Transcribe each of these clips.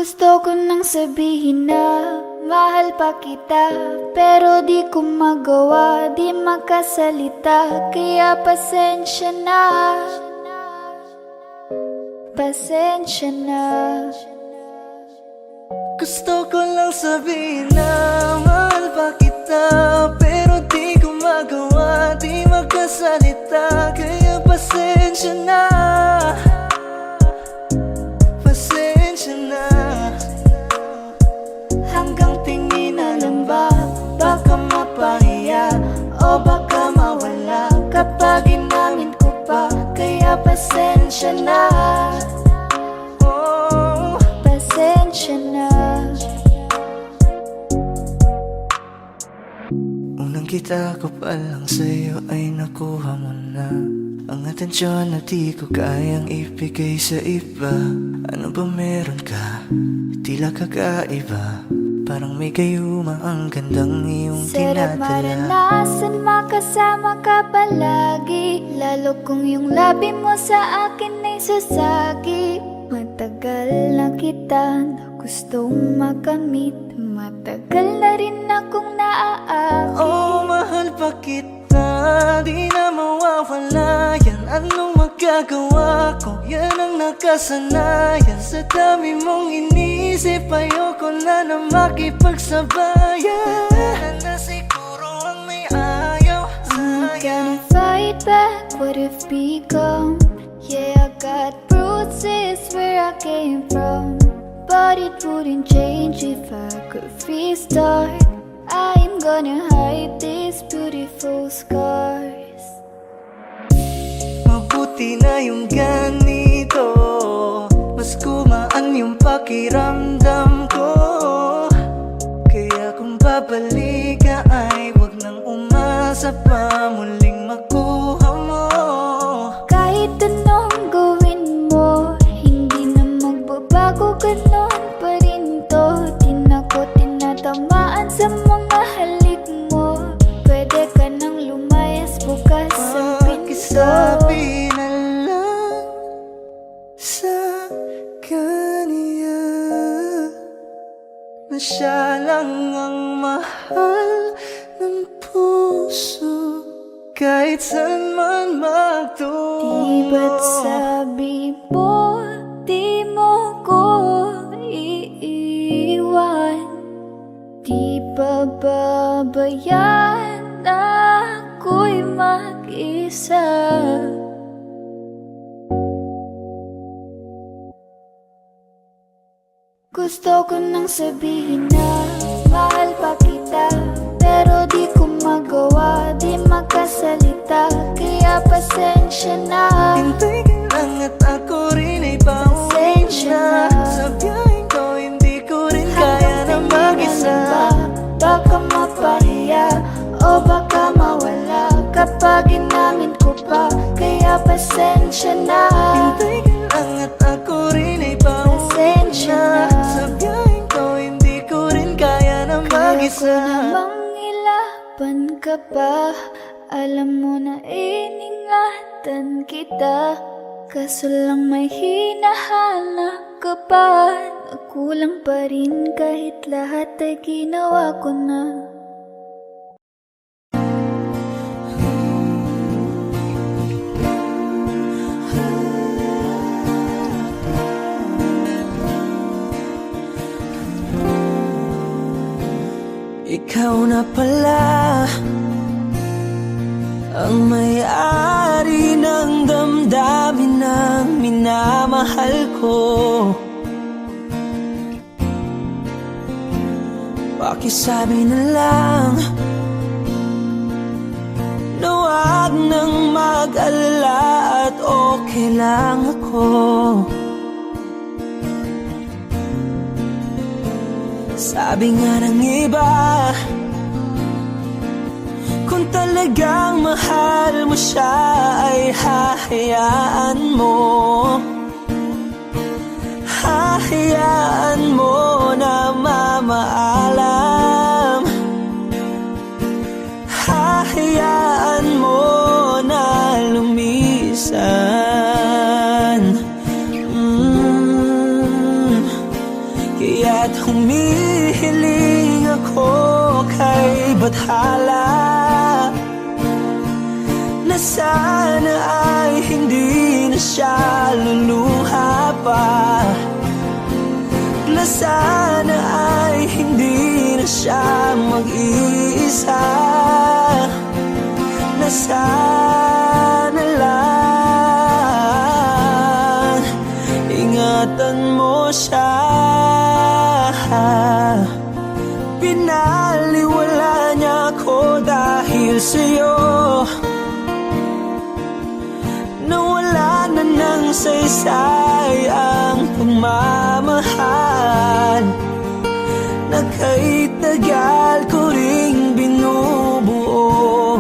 Gusto ko nang sabihin na mahal pa kita, pero di ko magawa, di makasalita. Kaya pasensya na, pasensya na. Gusto ko lang sabihin na mahal pa kita, pero di ko magawa, di makasalita. Kaya pasensya na, pasensya na. Hanggang tingin na lang ba, baka mapahiya o baka mawala kapag inamin ko pa. Kaya pasensya na, oh, Pasensya na. unang kita ko pa lang sa'yo ay nakuha mo na ang atensyon na di ko kayang ibigay sa iba. Ano ba meron ka? Tila kakaiba, parang may gayuma ang gandang iyong Sarap tinadala. maranasan, makasama ka palagi, lalo kung yung labi mo sa akin ay sasagi. Matagal na kita na gustong makamit, matagal na rin akong naaakit. Oh, mahal pa kita, di na mawawala yan. Anong magagawa ko? Yan ang nakasanayan. Sa dami mong inisip, ayoko na na makipagsabayan. Na siguro ang may ayaw I'm sa'yo. gonna fight back what if become. Yeah, I got bruises where I came from, but it wouldn't change if I could restart. I'm gonna hide these beautiful scars. Mabuti na yung ganito, mas gumaan yung pakiramdam ko. Kaya kung babalik ka ay wag nang umasa pa muling makuha mo. Kahit anong gawin mo, hindi na magbabago, ganon pa rin to. Di na ko tinatamaan sa mga halik mo. Pwede ka nang lumayas, bukas ang pinto. Pakisabi na lang sa kanya na siya lang ang mahal ng puso, kahit saan man magtungo. Di ba't sabi mo, di mo ko iiwan? Di ba babayaan na ako'y mag-isa? Gusto ko nang sabihin na mahal pa kita, pero di ko magawa, di makasalita. Kaya pasensya na, Hintay ka lang at ako rin ay pauwi pasensya na. na. Sa biyaheng ko hindi ko rin kaya na mag-isa. Baka mapahiya o baka mawala kapag inamin ko pa. Kaya pasensya na, Hintay ka lang at ako rin ay pauwi pasensya na. na. Sa biyaheng ko hindi ko rin kaya na Kaya ko mag-isa. namang ilaban ka pa, alam mo na iningatan kita. Kaso lang may hinahanap ka pa, nakulang pa rin kahit lahat ay ginawa ko na. Ikaw na pala ang may-ari ng damdamin ng minamahal ko. Pakisabi na lang na wag nang mag-alala at okay lang ako. Sabi nga ng iba, kung talagang mahal mo siya ay hahayaan mo. Hahayaan mo na mamaalam. Hahayaan mo na lumisan. Humihiling ako kay Bathala na sana ay hindi na siya luluha pa, na sana ay hindi na siya mag-iisa, na sana lang ingatan mo siya. Pinaliwala niya ako dahil sa'yo, nawala na ng saysay ang pagmamahal na kay tagal ko ring binubuo,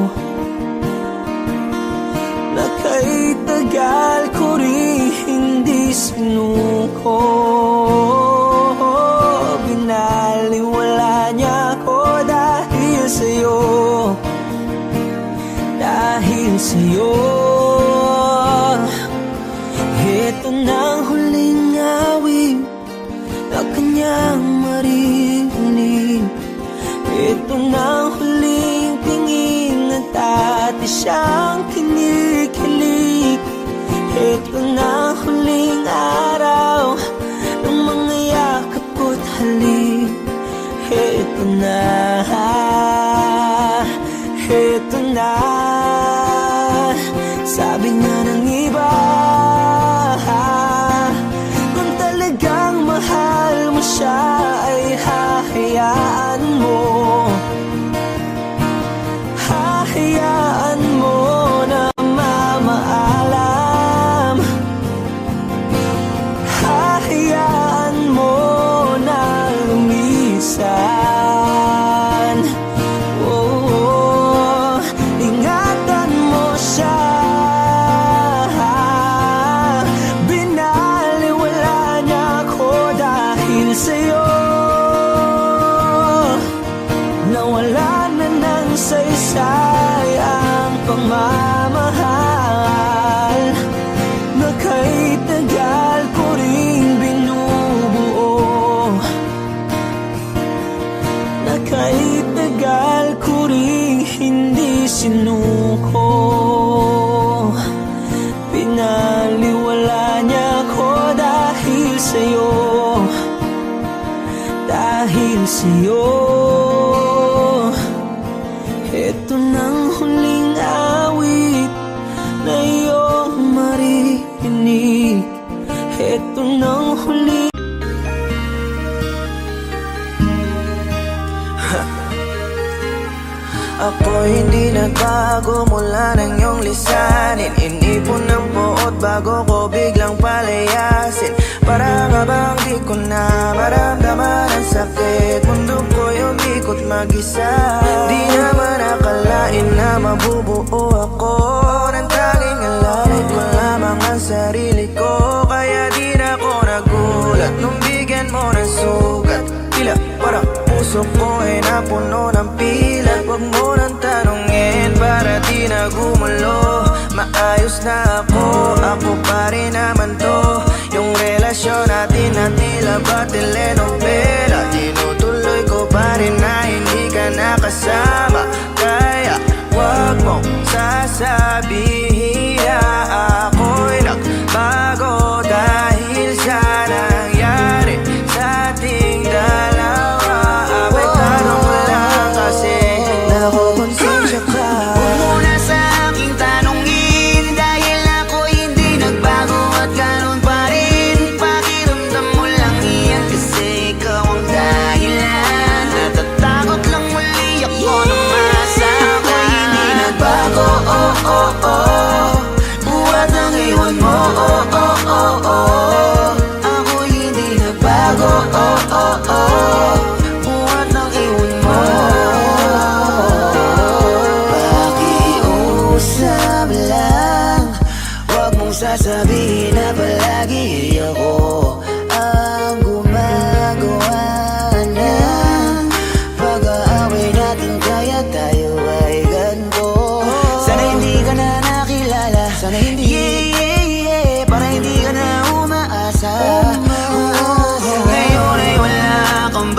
na kay tagal ko ring hindi sinuko. Binaliwala niya ako dahil sa'yo, dahil sa'yo. Ito na ang huling awit na kanyang maririnig. Ito na ang huling tingin at dati siyang kinikilig. Ito na ang huling araw ng mga yakap ko't halik. Ito na, ito na. Sabi nga ng iba, kung talagang mahal mo siya ay hahayaan mo, hahayaan mo na mamaalam, hahayaan mo na lumisan. Oh, ingatan mo siya. Binaliwala niya ako dahil sa'yo, nawala na ng saysay ang pagmamahal na kay tagal ko ring binubuo, na kay tagal ko ring hindi sinuko. Pinaliwala niya ako dahil sa'yo, dahil sa'yo. Ito nang huling awit na iyong maririnig. Ito nang huling Ako hindi nagbago mula ng iyong lisanin. Inipon ng buot bago ko biglang palayasin. Para nga bang di ko na maramdaman ang sakit. Mundo ko'y umikot mag-isa. Di naman akalain na mabubuo ako ng tanging alalay ko lamang ang sarili ko. Kaya di na ako nagulat nung bigyan mo ng sugat. Tila parang puso ko ay napuno ng pilat. Huwag mo nang tanungin para di na gumulo. Maayos na ako, ako pa rin naman to. Yung relasyon natin na tila ba telenovela, tinutuloy ko pa rin na hindi ka nakasama. Kaya huwag mong sasabihin na ako'y nagbago dahil sa nangyari sa ating dalawa. Apektado ko lang kasi nakukonsensya ka. Huwag mo na sa aking tanongin dahil ako hindi nagbago at ganun pa rin. Pakiramdam mo lang iyan kasi ikaw ang dahilan. Natatakot lang muli ako na masama. Hindi nagbago, oh oh oh. Buhat ang iwan mo, oh oh oh oh. Ako hindi nagbago, oh oh oh. Buhat ang iwan mo. Pakiusap lang, huwag mong sasabihin na palagi ako ang gumagawa ng pag-aaway natin. Kaya tayo ay ganito. Sana hindi ka na nakilala, sana hindi para hindi ka na umaasa. Ngayon ay wala kang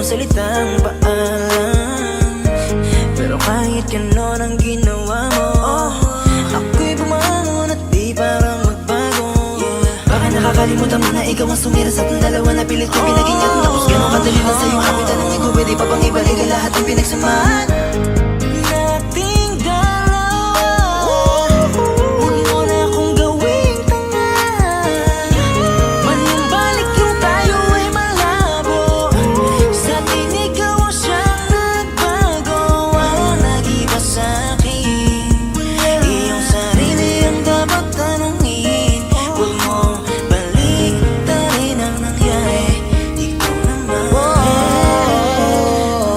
anumang salitang paalam. Pero kahit ganon ang ginawa mo, ako'y bumangon at di parang magbago. Baka nakakalimutan mo na ikaw ang sumira sa ating dalawa na pilit ko pinag-ingat. Tapos ganon kadali na sa'yo happy. Tanong ko pwede pa bang ibalik ang lahat ng pinagsamahan nating dalawa? Huwag mo na akong gawing tanga. Manumbalik yung tayo ay malabo. Sa atin ikaw ang siyang nagbago. Walang nag-iba sa'kin. Iyong sarili ang dapat tanungin. Huwag mo balik tarin ang nangyari. Ikaw naman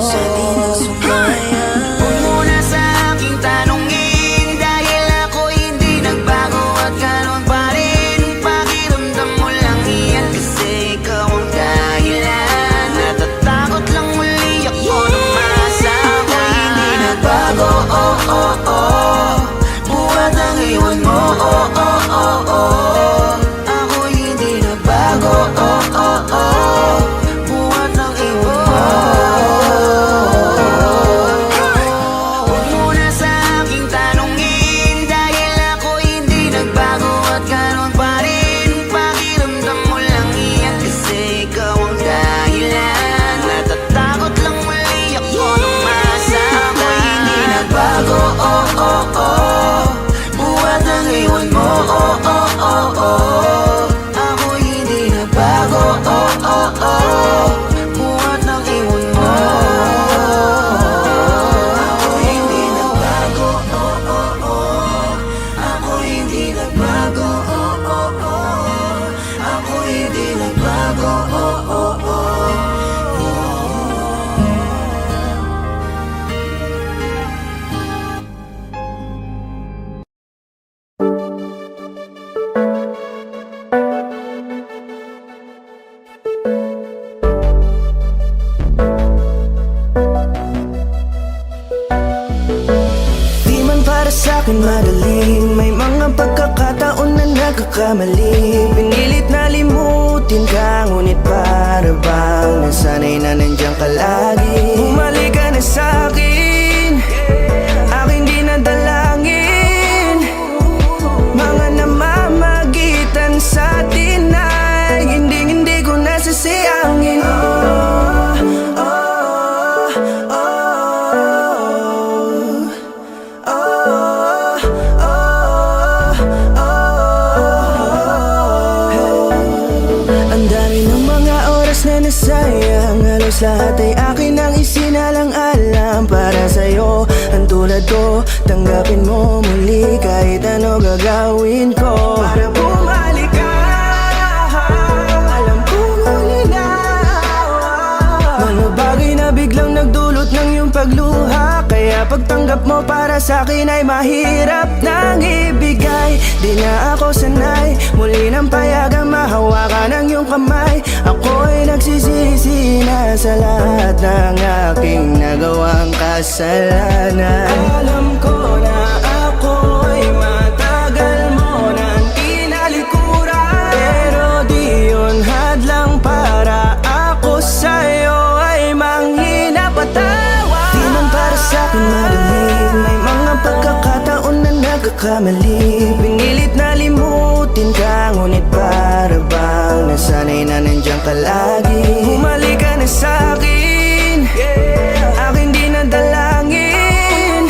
sa atin ang sumaya. Huwag mo na sa aking tanungin, dahil ako hindi nagbago at ganon pa rin. Pakiramdam mo lang iyan kasi ikaw ang dahilan. Natatakot lang muli ako na masama. Ako'y hindi nagbago, oh oh oh. Buhat ang iwan mo, oh oh oh oh. Ako'y hindi nagbago, oh oh oh. Buhat ang iwan mo. Huwag mo na sa aking tanungin, dahil ako hindi nagbago at ganon pa rin. Pakiramdam mo lang iyan kasi ikaw ang dahilan. Natatakot lang muli ako na masama. Ako'y hindi nagbago, oh oh oh. Buhat ang iwan mo, oh oh oh oh. Ako'y hindi nagbago, oh oh oh. Buhat ang iwan mo. Ako'y hindi nagbago, oh oh oh. Ako'y hindi nagbago, oh oh oh. Ako'y hindi nagbago, oh oh oh. Di man para sa'kin madali, may mga pagkakataon na nagkakamali. Pinilit na limutin ka, ngunit para bang nasanay na nandiyan ka lagi. Bumalik ka na sa'kin, aking di nadalangin. Mga namamagitan sa atin ay hindi ko nasasayangin. Ang dami ng mga oras na nasayang, halos lahat ay akin ang isinalang-alam para sa'yo. Ang tulad ko, tanggapin mo muli kahit ano gagawin ko para bumalik ka. Alam kong ulinawa, mga bagay na biglang nagdulot ng iyong pagluha. Kaya pagtanggap mo para sa'kin ay mahirap nang ibigay. Di na ako sanay, muli nang payagang mahawakan ang iyong kamay. Ako'y nagsisisi na sa lahat ng aking nagawang kasalanan. Alam ko na ako'y matagal mo nang tinalikuran, pero di yun hadlang para ako sa'yo ay manghina patawa. Di man para sa'kin madali, may mga pagkakataon na nagkakamali. Pinilit na limutin ka, ngunit para bang nasanay na nandiyan ka lagi. Bumalik ka na sa'kin, aking di nadalangin.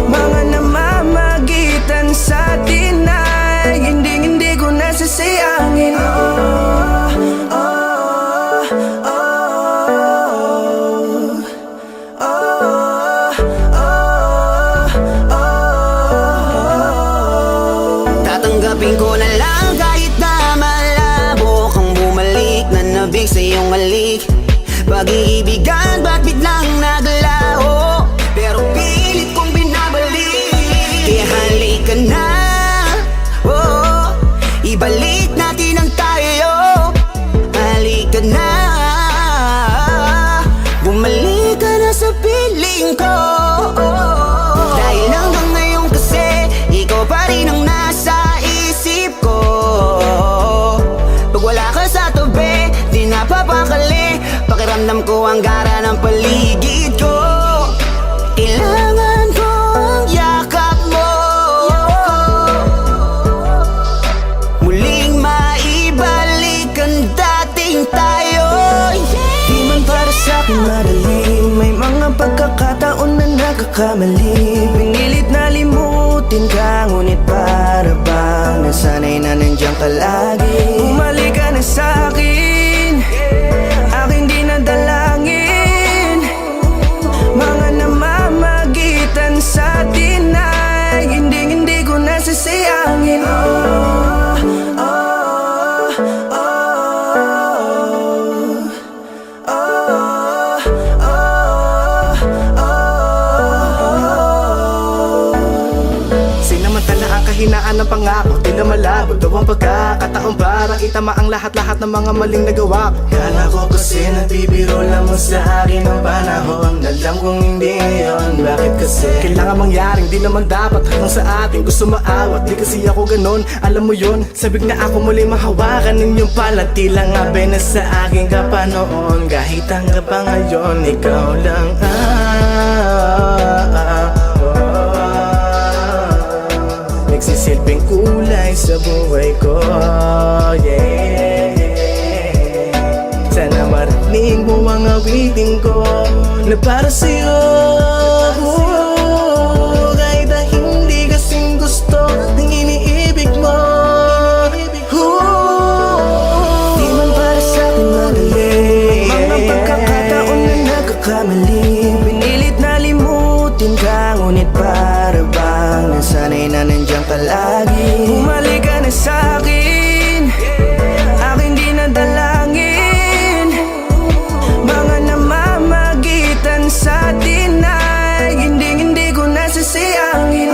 Mga namamagitan sa atin ay hindi ko nasasayangin. Tatanggapin ko na lang kahit na malabo kang bumalik na nabig sa iyong halik. Pag-iibigan ba't biglang naglaho, pero pilit kong binabalik. Kaya halika na, oh, ibalik natin ang tayo. Halika na, bumalik ka na sa piling ko. Dahil hanggang ngayon kasi ikaw pa rin ang nasa isip ko. Pag wala ka sa tabi, di napapakali. Pakiramdam Ramdam ko ang gara ng paligid ko. Kailangan ko ang yakap mo. Muling maibalik ang dating tayo. Di man para sa'kin madali, may mga pagkakataon na nagkakamali. Pinilit na limutin ka, ngunit para bang nasanay na nandiyan ka lagi. Bumalik ka na sa'kin, aking di nadalangin. Mga namamagitan sa atin ay hindi ko nasasayangin. Sinamantala ang kahinaan ng pangako, tila malabo daw ang pagkakataon para itama ang lahat-lahat ng mga maling nagawa ko. Kala ko kasi nagbibiro lamang sa akin ang panahon. Alam kong hindi yun, bakit kasi? Kailangan mangyaring di naman dapat hanggang sa atin gusto maawat. Di kasi ako ganon, alam mo yun. Sabik na ako muli mahawakan ninyong pala. Tila nga na sa akin ka pa noon. Kahit hanggang pa ngayon, ikaw lang nagsisilbing kulay sa buhay ko, yeah. Sana marinig mo ang awitin ko na para sa'yo, kahit na hindi kasing gusto ng iniibig mo. Di man para sa'kin madali, mga pagkakataon na nagkakamali. Pinilit na limutin ka, ngunit para bang nasanay na nandiyan ka lagi. Bumalik ka na sa'kin, aking di nadalangin. Mga namamagitan sa atin ay hindi ko nasasayangin.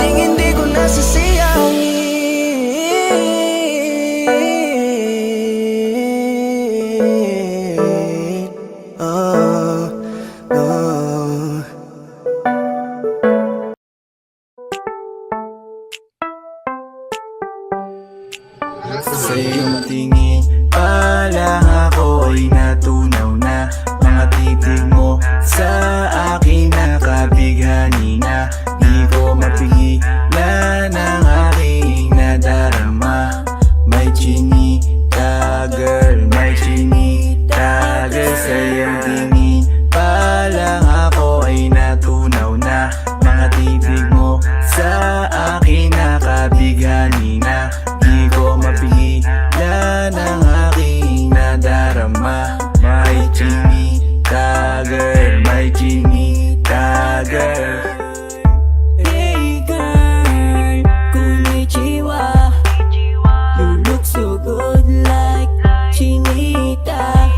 Hindi ko nasasayangin. Sa iyong tingin pa lang ako ay natunaw na. Mga titig mo sa akin nakabighani na. Di ko mapigilan ang aking nadarama. May chinita girl, may chinita girl. Sa iyong tingin pa lang ako ay natunaw na. Mga titig mo sa akin nakabighani na. Di ko mapigilan ang aking nadarama. May chinita girl, may chinita girl. Hey girl, konnichiwa. You look so good like Chinita.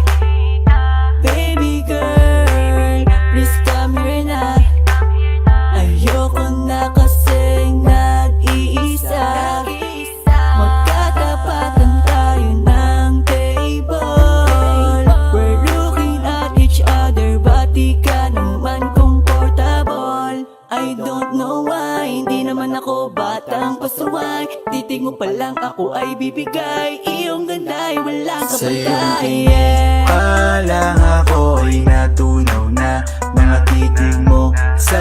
Baby girl, please come here na. Ayoko na kasing nag-iisa. Magkatapatan tayo ng table. We're looking at each other, but di ka naman comfortable. I don't know why, hindi naman ako batang pasuway. Titig mo pa lang ako ay bibigay. Iyong ganda ay walang Sa iyong kapatay, tingin yeah. pa lang ako ay natunaw na. Mga titig mo sa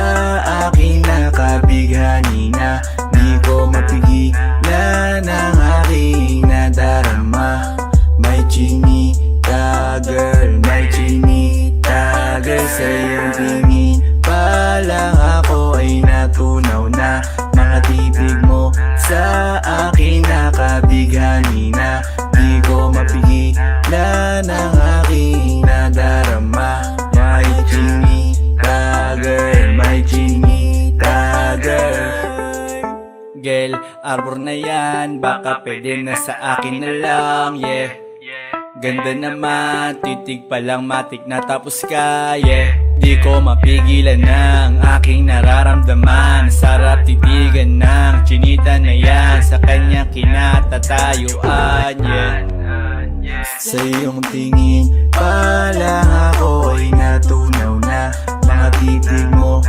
akin nakabighani na. Di ko mapigilan ang aking nadarama. May chinita girl, may chinita girl. Sa iyong tingin pa lang ako ay natunaw na. Mga titig mo sa akin nakabighani na. Di ko mapigilan ang aking nadarama. May chinita girl, may chinita girl. Girl, arbor na yan, baka pwede na sa akin na lang, yeah. Ganda naman, titig pa lang matik na tapos ka, yeah. Di ko mapigilan ng aking nararamdaman. Sarap titigan ng chinita na yan, sa kanya kinatatayuan, yeah. Sa iyong tingin pa lang ako ay natunaw na. Mga titig mo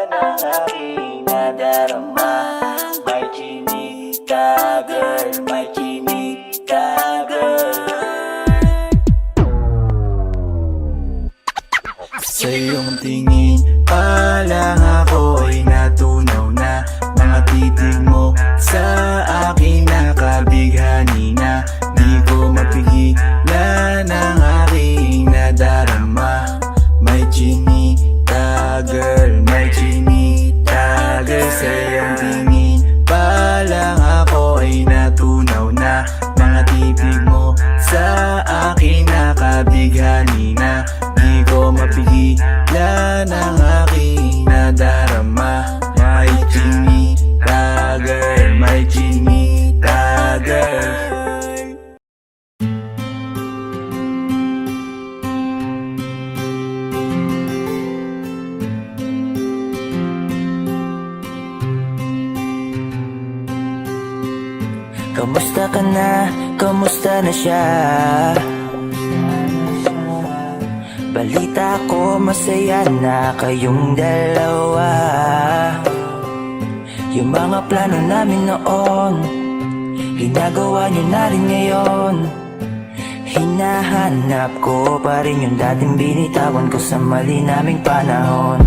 ng aking nadarama. May chinika girl, may chinika girl. Sa iyong tingin pa lang ako ay natunaw na. Mga titig mo sa akin nakabighani na. Di ko mapigilan ang aking nadarama. May chinita girl, may chinita girl. Sa iyong tingin pa lang ako ay natunaw na. Mga titig mo sa akin nakabighani na. Di ko mapigilan ang aking nadarama. May chinita girl, may chinita girl. Kamusta ka na? Kamusta na siya? Balita ko masaya na kayong dalawa. Yung mga plano namin noon, ginagawa niyo na rin ngayon. Hinahanap ko pa rin yung dating binitawan ko sa mali naming panahon.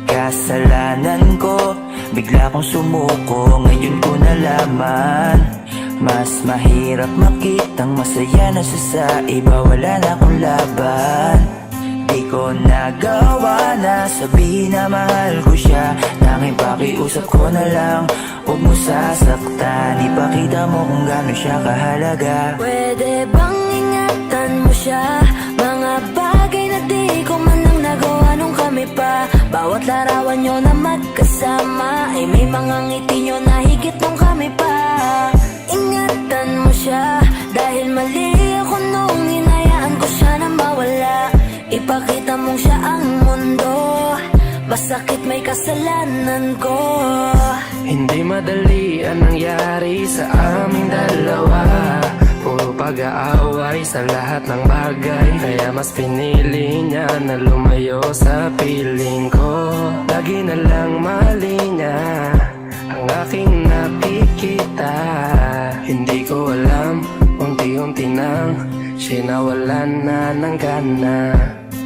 Kasalanan ko, bigla kong sumuko, ngayon ko nalaman. Mas mahirap makitang masaya na siya sa iba, wala na akong laban. Di ko nagawa na sabihin na mahal ko siya. Tanging pakiusap ko na lang, huwag mo sasaktan. Ipakita mo kung gano'n siya kahalaga. Pwede bang ingatan mo siya? Mga bagay na di ko man lang nagawa nung kami pa. Bawat larawan nyo na magkasama ay may mga ngiti nyo na higit nung kami pa. Ingatan mo siya, dahil mali ako nung hinayaan ko siya na mawala. Ipakita mong siya ang mundo, masakit may kasalanan ko. Hindi madali ang nangyari sa aming dalawa. Puro pag-aaway sa lahat ng bagay, kaya mas pinili niya na lumayo sa piling ko. Lagi na lang mali niya ang aking nakikita. Hindi ko alam, unti-unti nang siya nawalan na ng gana.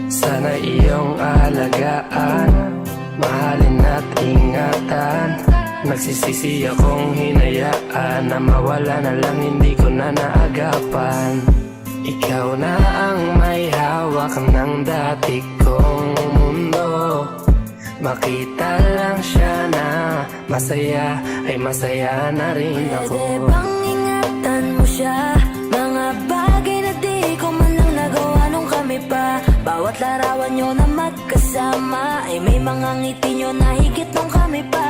Sana iyong alagaan, mahalin at ingatan. Nagsisisi akong hinayaan na mawala na lang, hindi ko na naagapan. Ikaw na ang may hawak ng dati kong mundo. Makita lang siya na masaya, ay masaya na rin ako. Pwede bang ingatan mo siya? Mga bagay na di ko man lang nagawa nung kami pa. Bawat larawan nyo na magkasama ay may mga ngiti nyo na higit nung kami pa.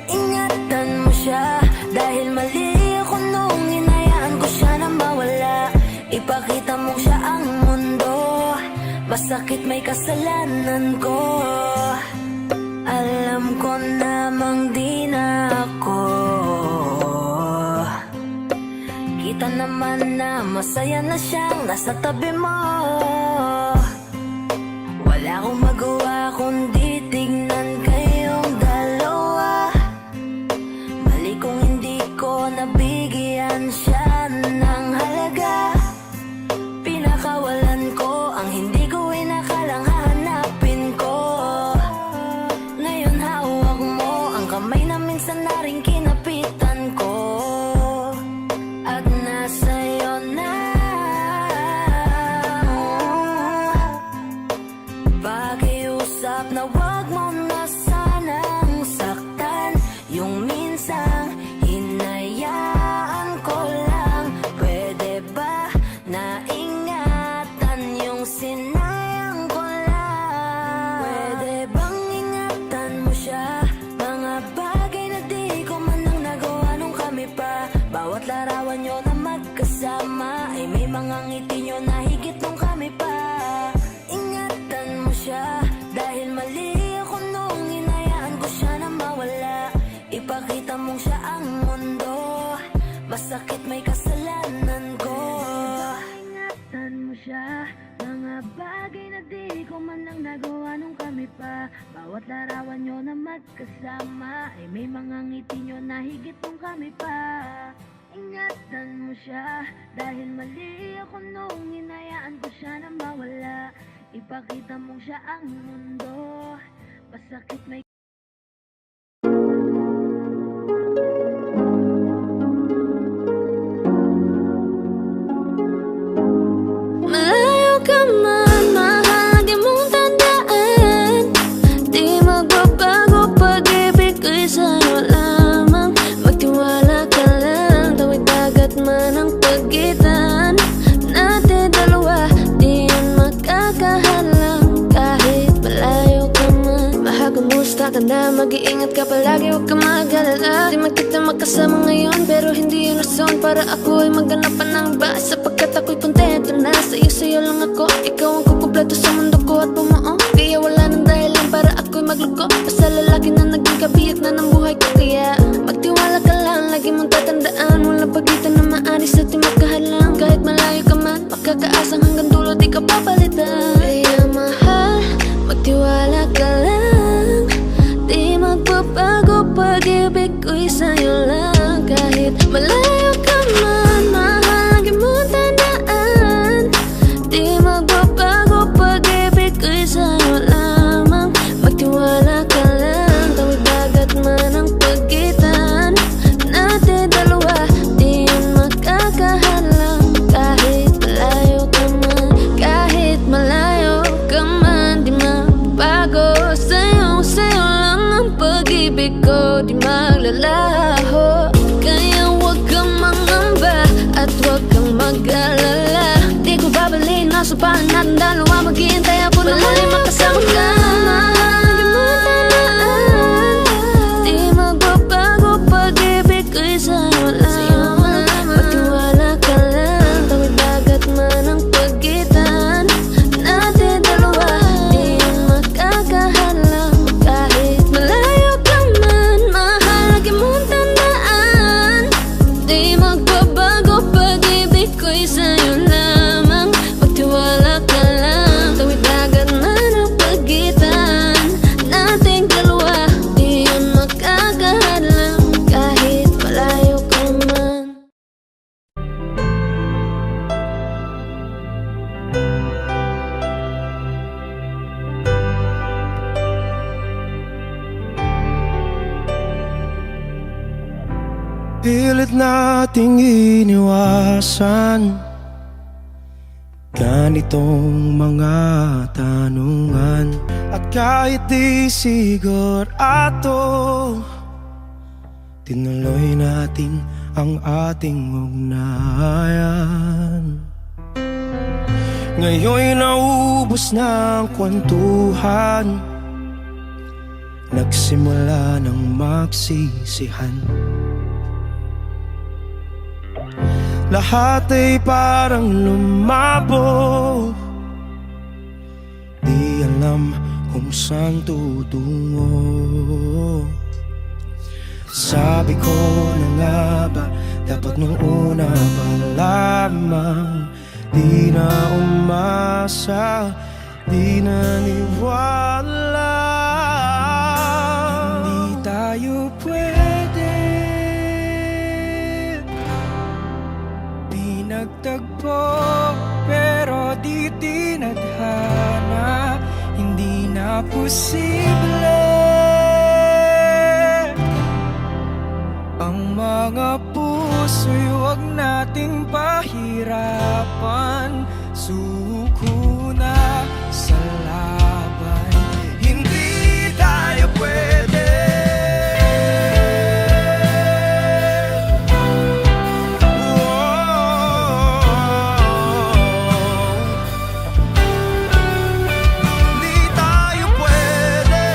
Ingatan mo siya, dahil mali ako nung hinayaan ko siya na mawala. Ipakita mo siya ang mundo, masakit may kasalanan ko. Alam ko namang di na ako. Kita naman na masaya na siyang nasa tabi mo. Wala akong magawa kundi tignan kayong dalawa. Mali kung hindi ko nabigyan siya ng halaga. Pinakawalan ko ang hindi ko inakalang hahanapin ko. Ngayon hawak mo ang kamay na minsan na rin kinapitan ko. At nasa'yo na. Pakiusap na wag mo na sanang saktan. Yung minsang hinayaan ko lang. Pwede ba na ingatan yung sinayang ko lang? Pwede bang ingatan mo siya? Mga bagay na di ko man nyo na magkasama ay may mga ngiti nyo na higit kung kami pa. Ingatan mo siya dahil mali ako nung hinayaan ko siya na mawala. Ipakita mong siya ang mundo, masakit may Malayo ka man, mahagi mong tandaan. Di magbabago, pag-ibig ko'y sa'yo lamang. Magtiwala ka lang, tawid dagat man ang pagitan natin dalawa, di yan magkakahalang. Kahit malayo ka man, mahagumusta ka na, mag-iingat ka palagi, huwag ka mag-alala. Di man kita magkasama ngayon, pero hindi yun rason para ako ay maghanap pa ng iba. Sapagkat ako'y kontento na sa'yo lang ako. Ikaw ang kukumpleto sa mundo ko at bumuo. Kaya wala nang dahilan para ako'y magluko. Basta lalaki na naging kabiyak na ng buhay ko. Kaya magtiwala ka lang, lagi mong tatandaan. Walang pagitan na maanis at di magkahalang. Kahit malayo ka man, makakaasang hanggang dulo di ka papalitan. Kaya mahal, magtiwala ka lang. Di magbabago, pag-ibig ko'y sa'yo lang. Kahit malayo ka man, mahal, lagi mong tandaan. Di magbabago, pag-ibig ko'y sa'yo lamang. Magtiwala ka lang, tawid dagat man ang pagitan natin dalawa, di yan magkakahalang. Kahit malayo ka man, kahit malayo ka man, di magbago. Sa'yo lang ang pag-ibig ko, di maglalaho. Kaya huwag kang mangamba at huwag kang mag-alala. Di ko babalik, nasa pahan natin dalawa. Maghihintay ako na muli makasama ka. Mahal mo tandaan, di magbabago, pag-ibig ko'y sa'yo lamang. Magtiwala ka lang, tawid dagat man ang pagitan natin dalawa, di yan magkakahalang. Kahit malayo ka man, mahal, lagi mong tandaan. Di magbabago, pag-ibig ko'y sa'yo lamang. Magtiwala ka lang, tawid dagat man ang pagitan nating dalawa, di yan magkakahalang. Kahit malayo ka man. Pilit nating iniwasan ganitong mga tanungan. At kahit di sigurado, tinuloy natin ang ating ugnayan. Ngayon'y naubos na ang kwentuhan, nagsimula ng magsisihan. Lahat ay parang lumabo, di alam kung saan tutungo. Sabi ko na nga ba, dapat nung una pa lamang. Di na umasa, di naniwala. Hindi tayo pwede pinagtagpo, pero di tinadhana. Hindi na posible ang mga puso'y huwag nating pahirapan. Suko na sa laban, hindi tayo pwede. Hindi tayo pwede.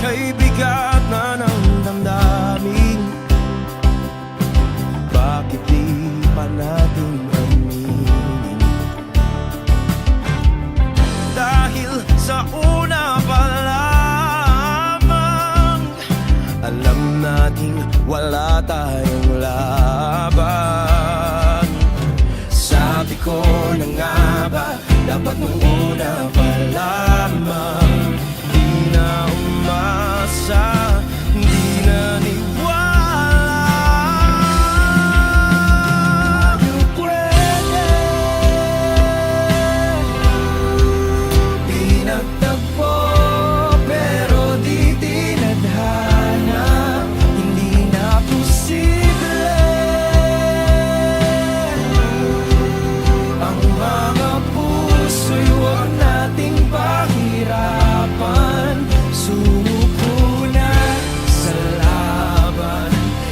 Kay bigat na ng damdamin, bakit di pa natin aminin? Dahil sa una pa lamang, alam nating wala tayong dapat nung una pa lamang. Di na umasa, di naniwala. Di pwede, di nagtagpo, pero di tinadhana. Hindi na posible ang mga puso'y huwag nating pahirapan. Sumuko na sa laban.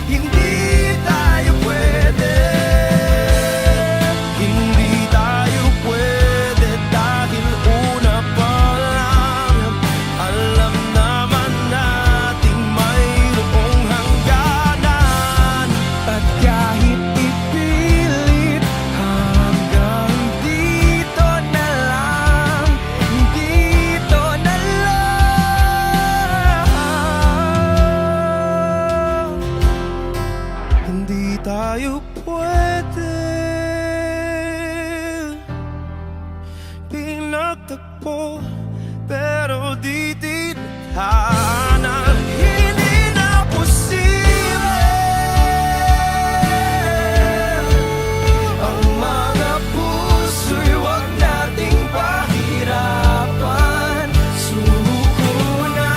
Hindi tayo pwede, hindi tayo pwede dahil una pa lang alam naman nating mayroong hangganan. At kahit ipilit hanggang dito na lang, dito na lang. Hindi tayo pwede pinagtagpo, pero di tinadhana. Hindi na posible ang mga puso'y huwag nating pahirapan. Sumuko na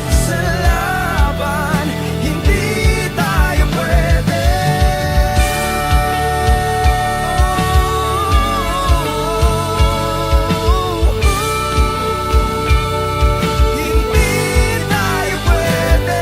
sa laban. Hindi tayo pwede. Hindi tayo pwede.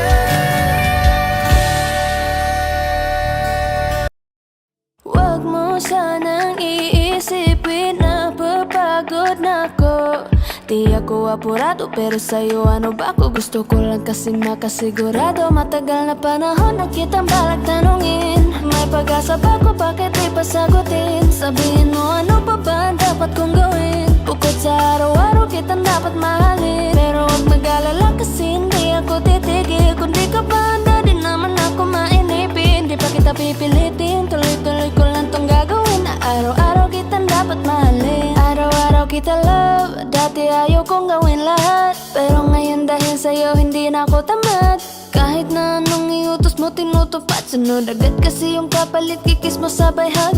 Huwag mo sanang iisipin na papagod na ako. Di ako apurado pero sa'yo ano ba ako? Gusto ko lang kasi makasigurado. Matagal na panahon na kitang balak tanungin. May pag-asa ba ko, bakit di pa sagutin? Sabihin mo ano pa ba ang dapat kong gawin? Bukod sa araw-araw kitang dapat mahalin. Pero huwag mag-alala kasi hindi ako titigil. Kung di ka ba handa, di naman ako mainipin. Di pa kita pipilitin, tuloy-tuloy ko lang tong gagawin. Na araw-araw kitang dapat mahalin. Araw-araw kita love, dati ayaw kong gawin lahat. Pero ngayon dahil sa'yo hindi na ako tamad. Kahit na anong iutos mo tinutupad. Sunod agad kasi yung kapalit, kikis mo sabay hug.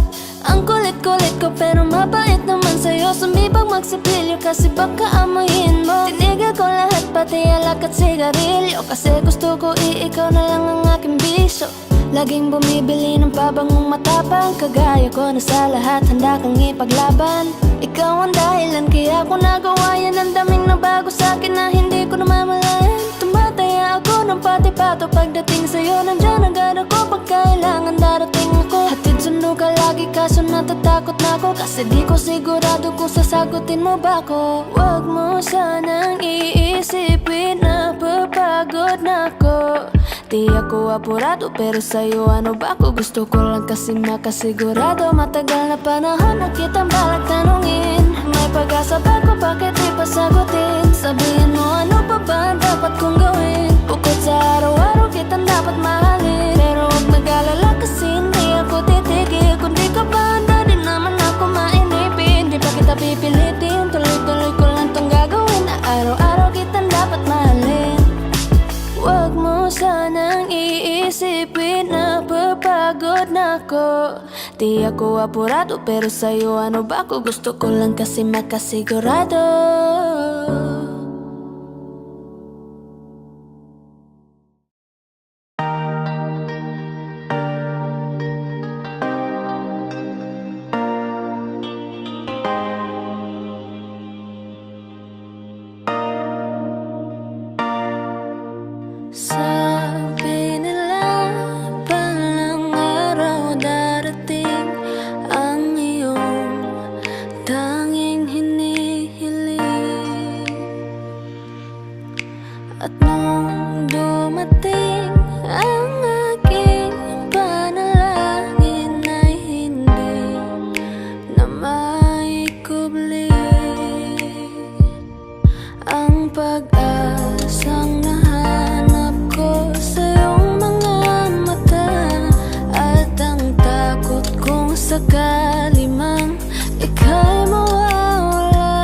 Ang kulit-kulit ko pero mabait naman sa'yo. Sumibag magsipilyo kasi baka amoyin mo. Tinigil ko lahat pati alak at sigarilyo. Kasi gusto ko ikaw na lang ang aking bisyo. Laging bumibili ng pabangong matapang. Kagaya ko na sa lahat handa kang ipaglaban. Ikaw ang dahilan kaya ako nagawa yan. Ang daming nabago sa'kin na hindi ko namamalayan. Tumataya ako ng pati-pato pagdating sa'yo. Nandyan agad ako pag kailangan darating ako. Hatid sundo ka lagi kaso natatakot na ako. Kasi di ko sigurado kung sasagutin mo ba ako. Huwag mo sanang iisipin na papagod na ako. Di ako apurado pero sa'yo ano ba ako? Gusto ko lang kasi makasigurado. Matagal na panahon na kitang balak tanungin. May pag-asa ba ko, bakit di pa sagutin? Sabihin mo ano pa ba ang dapat kong gawin? Bukod sa araw-araw kitang dapat mahalin. Pero huwag mag-alala kasi hindi ako titigil. Kung di ka ba handa, di naman ako mainipin. Di pa kita pipilitin, tuloy-tuloy ko lang tong gagawin. Na araw-araw kitang dapat mahalin. Huwag mo sanang iisipin na papagod na ako. Di ako apurado pero sa'yo ano ba ako? Gusto ko lang kasi makasigurado. Sabi nila palang araw darating ang iyong tanging hinihiling. At nung dumating ang aking panalangin ay hindi na maikubli. Ang pag-asang nahanap ko sa iyong mga mata at ang takot kong sakali mang ika'y mawawala.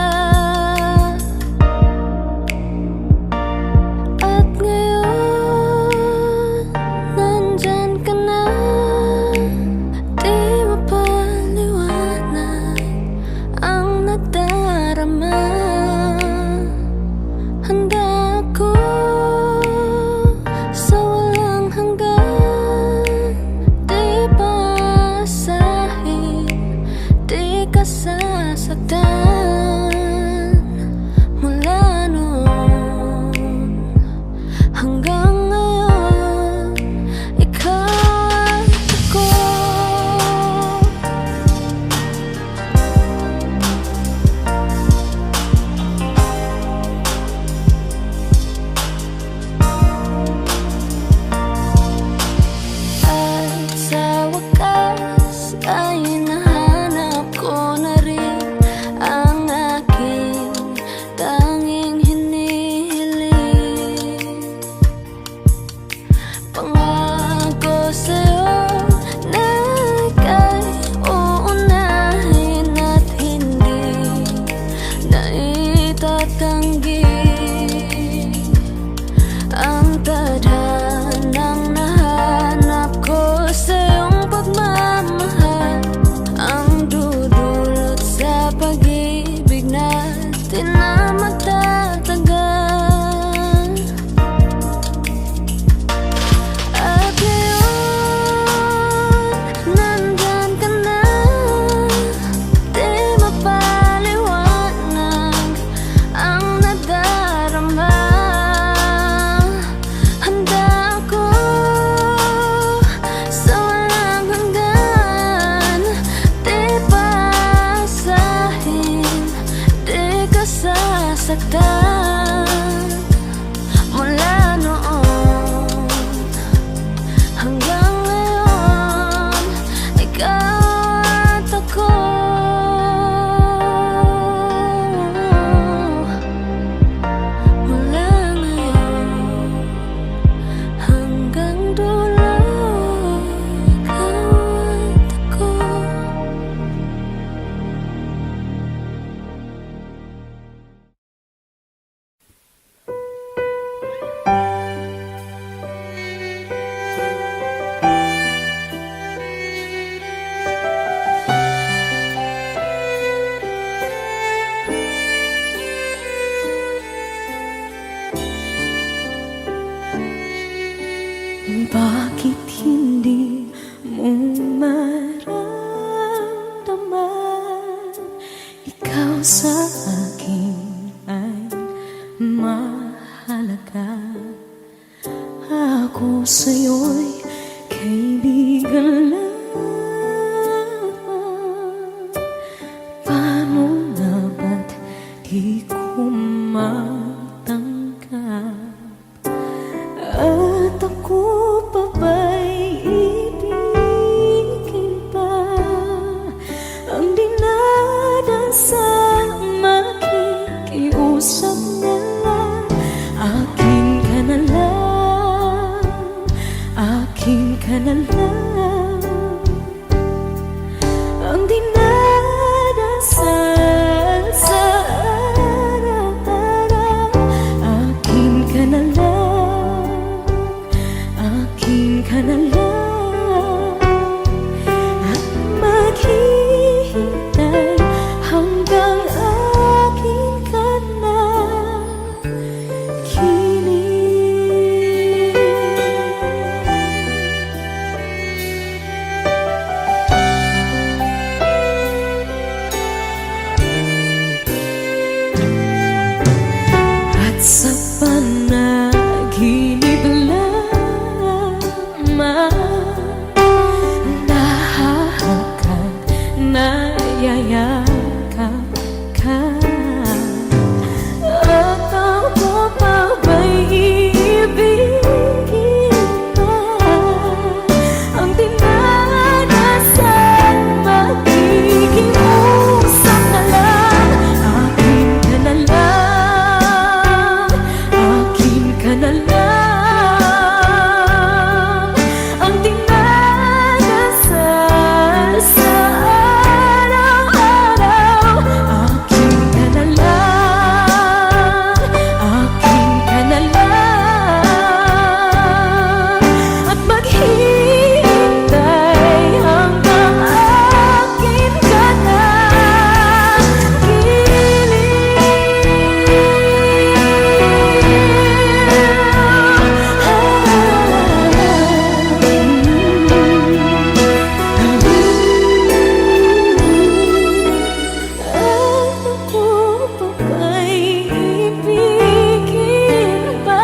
Sa panaginip lamang nahahakan, nayayakap ka. At ako pa ba'y iibigin pa? Ang dinadasan, makikiusap na lang. Akin ka na lang, akin ka na lang. Ang dinadasal sa araw-araw. Akin ka na lang, akin ka na lang. At maghihintay hanggang akin ka na Ako pa ba'y ibigin pa?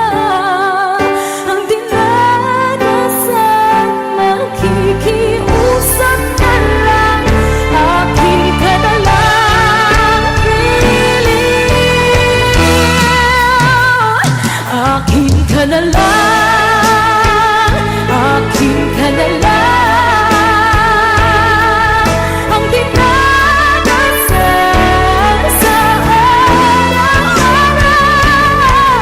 Ang dinadasan, makikiusap na lang. Akin ka na lang, piling. Akin ka na lang, akin ka na lang. Ang dinadasal sa araw-araw.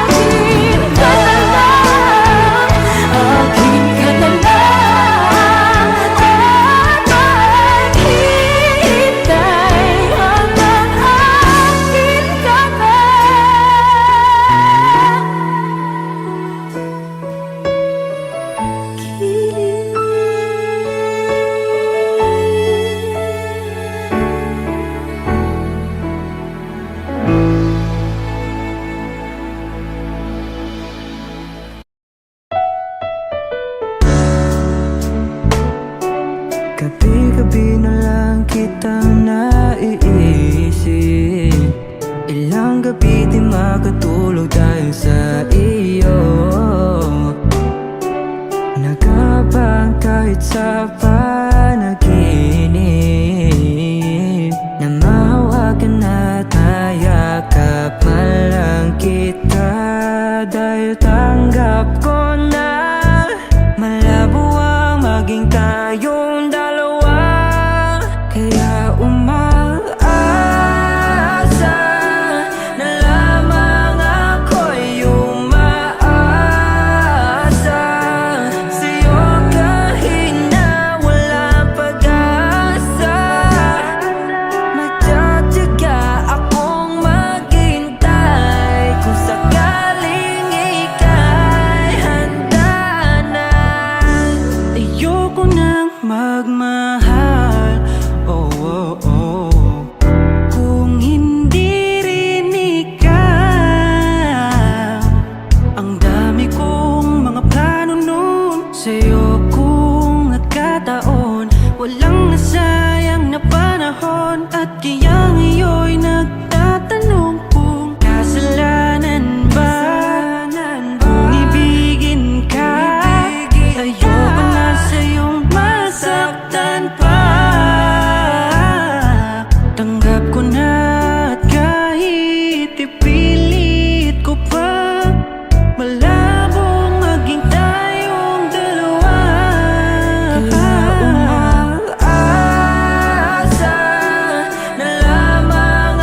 Akin ka na lang, akin ka na lang. At maghihintay hanggang akin ka na. Gabi-gabi na lang kitang naiisip. Ilang gabi di makatulog dahil sa iyo. Nagabang kahit sa panaginip, na mahawakan at mayakapan lang kita. Dahil tanggap ko na malabo ang maging tayong dalawa. Kaya umaasa na lamang ako'y umaasa sa'yo kahit na walang pag-asa. Magtatiyaga akong maghintay kung sakaling ika'y handa na. Ayoko nang magmahal, oh, oh, oh, kung hindi rin ikaw. Ang dami kong mga plano nun sa'yo kung nagkataon. Walang nasayang na panahon. At kaya ngayon'y nagtatanong kung kasalanan ba kung ibigin ka. Ayoko na sa'yong masaktan pa. Tanggap ko na at kahit ipilit ko pa, malabong maging tayong dalawa. Kaya umaasa na lamang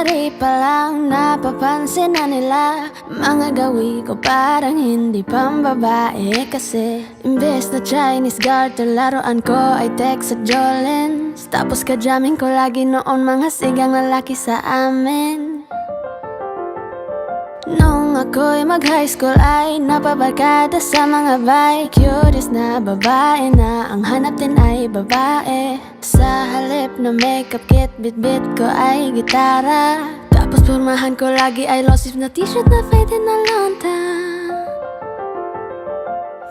Kunwari pa lang napapansin na nila mga gawi ko parang hindi pambabae. Kasi imbes na Chinese garter laruan ko ay text at Jolens. Tapos ka-jamming ko lagi noon mga sigang lalaki sa amin. Nung ako'y mag-high school ay napabarkada sa mga bike. Curious na babae na ang hanap din ay babae. Sa halip na makeup kit, bit-bit ko ay gitara. Tapos pormahan ko lagi ay low-sleeve na t-shirt na faded na lonta.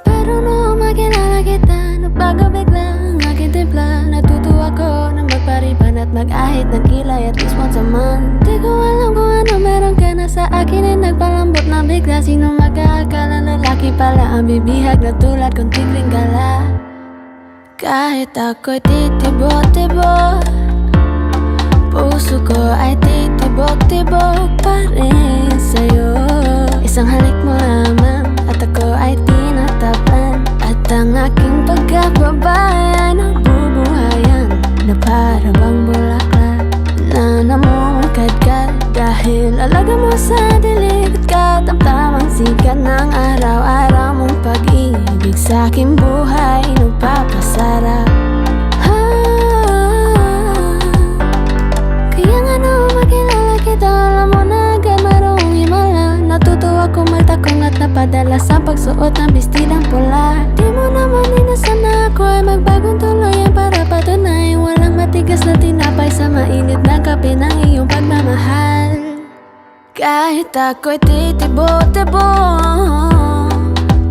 Pero noong makilala kita, nagbago bigla ang aking timpla. Natutuwa ko na magpariban at mag-ahit ng kilay at least once a month. Di ko alam kung ano meron ka na sa akin ay nagpalambot na bigla. Sino mag-aakala lalaki pala ang bibihag na tulad kong tigring gala. Kahit ako'y titibok-tibok, puso ko ay titibok-tibok pa rin sa'yo. Isang halik mo lamang at ako ay tinatapan. At ang aking pagkababay ay nabubuhayan na para bang bulaklak na namumukadkad. Dahil alaga mo sa dilig at katamtamang sikat ng araw-araw mong pag-ibig sa aking buhay nagpapasarap. Kaya nga nung makilala kita, alam mo na agad marunong himala. Natutuwa kong magtakong at napadala sa pagsuot ng bestidang pula. Di mo naman inasan na ako ay magbagong tuluyan para patunay walang matigas na tinapay sa mainit na kape ng iyong pagmamahal. Kahit ako'y titibok-tibok,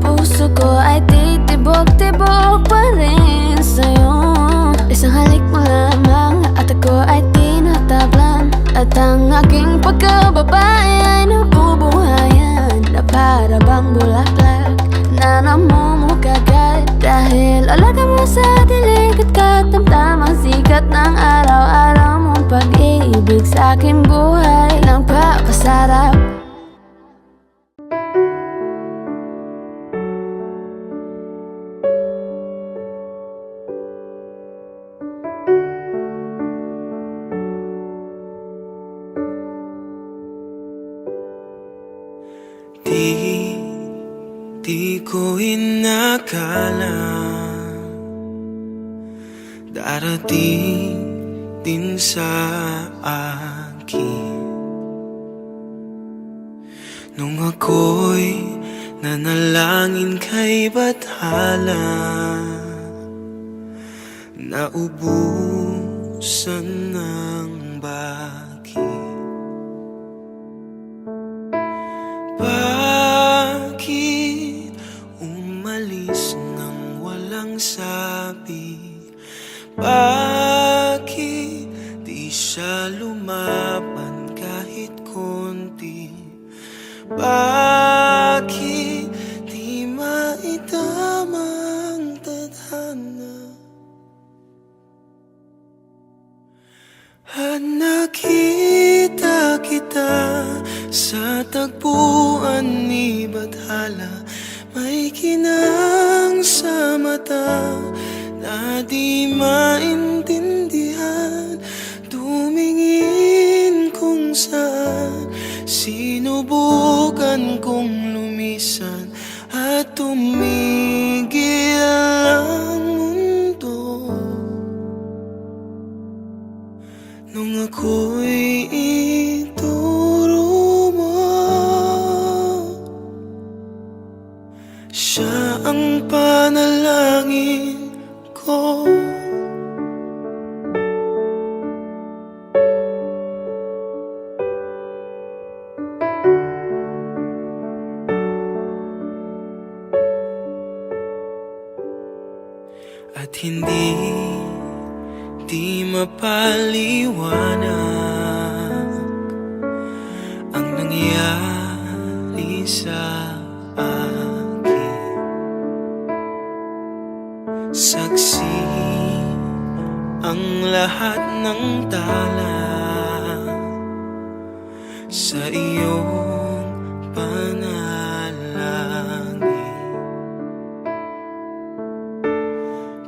puso ko ay titibok-tibok pa rin sa'yo. Isang halik mo lamang at ako ay tinatablan. At ang aking pagkababay ay nabubuhayan na para bang bulaklak na namumukagad. Dahil alaga mo sa dilig at katamtamang sikat ng araw-araw mong pag-ibig sa aking buhay nagpapasarap. Di ko inakala darating din sa akin nung ako'y nanalangin kay Bathala. Naubusan ng bakit. Bakit umalis nang walang sabi? Bakit di siya lumaban kahit konti? Bakit di maitamang tadhana? At nakita kita sa tagpuan ni Bathala. May kinang sa mata na di maintindihan. Tumingin kung saan sinubukan kong lumisan at tumigil ang mundo. Nung ako'y ituro mo, siya ang panalangin ko. At hindi mapaliwanag ang nangyari sa akin. Saksi ang lahat ng tala sa iyong panalangin.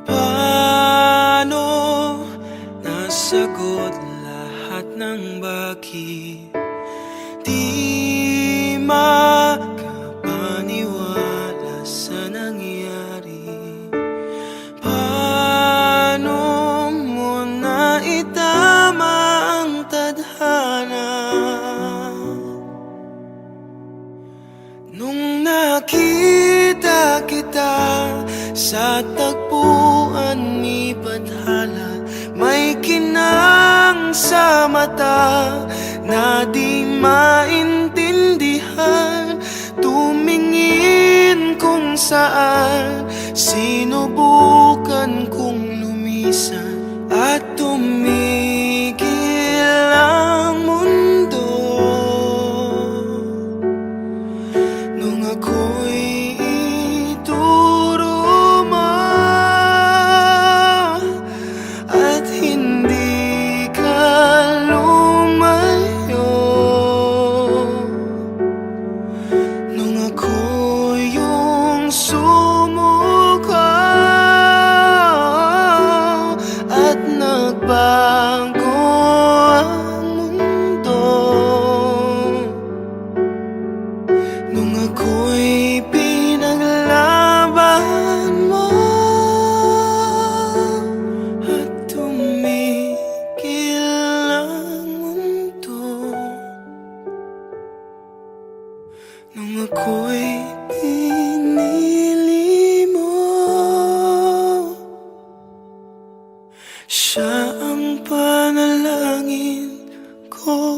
Paano nasagot lahat ng bakit di makapaniwala sa nangyari. Paano mo na itama ang tadhana nung nakita kita sa tagpuan ni Bathala? May kinang sa mata na di maintindihan, tumingin kung saan, sinubukan kong lumisan at tumigil ang mundo nung ako'y ituro mo at hindi ka lumayo. Nung ako yung sumuko at nagbago ang mundo, nung ako'y pinaglaban mo at tumigil ang mundo, nung ako'y pinili mo, siya ang panalangin ko.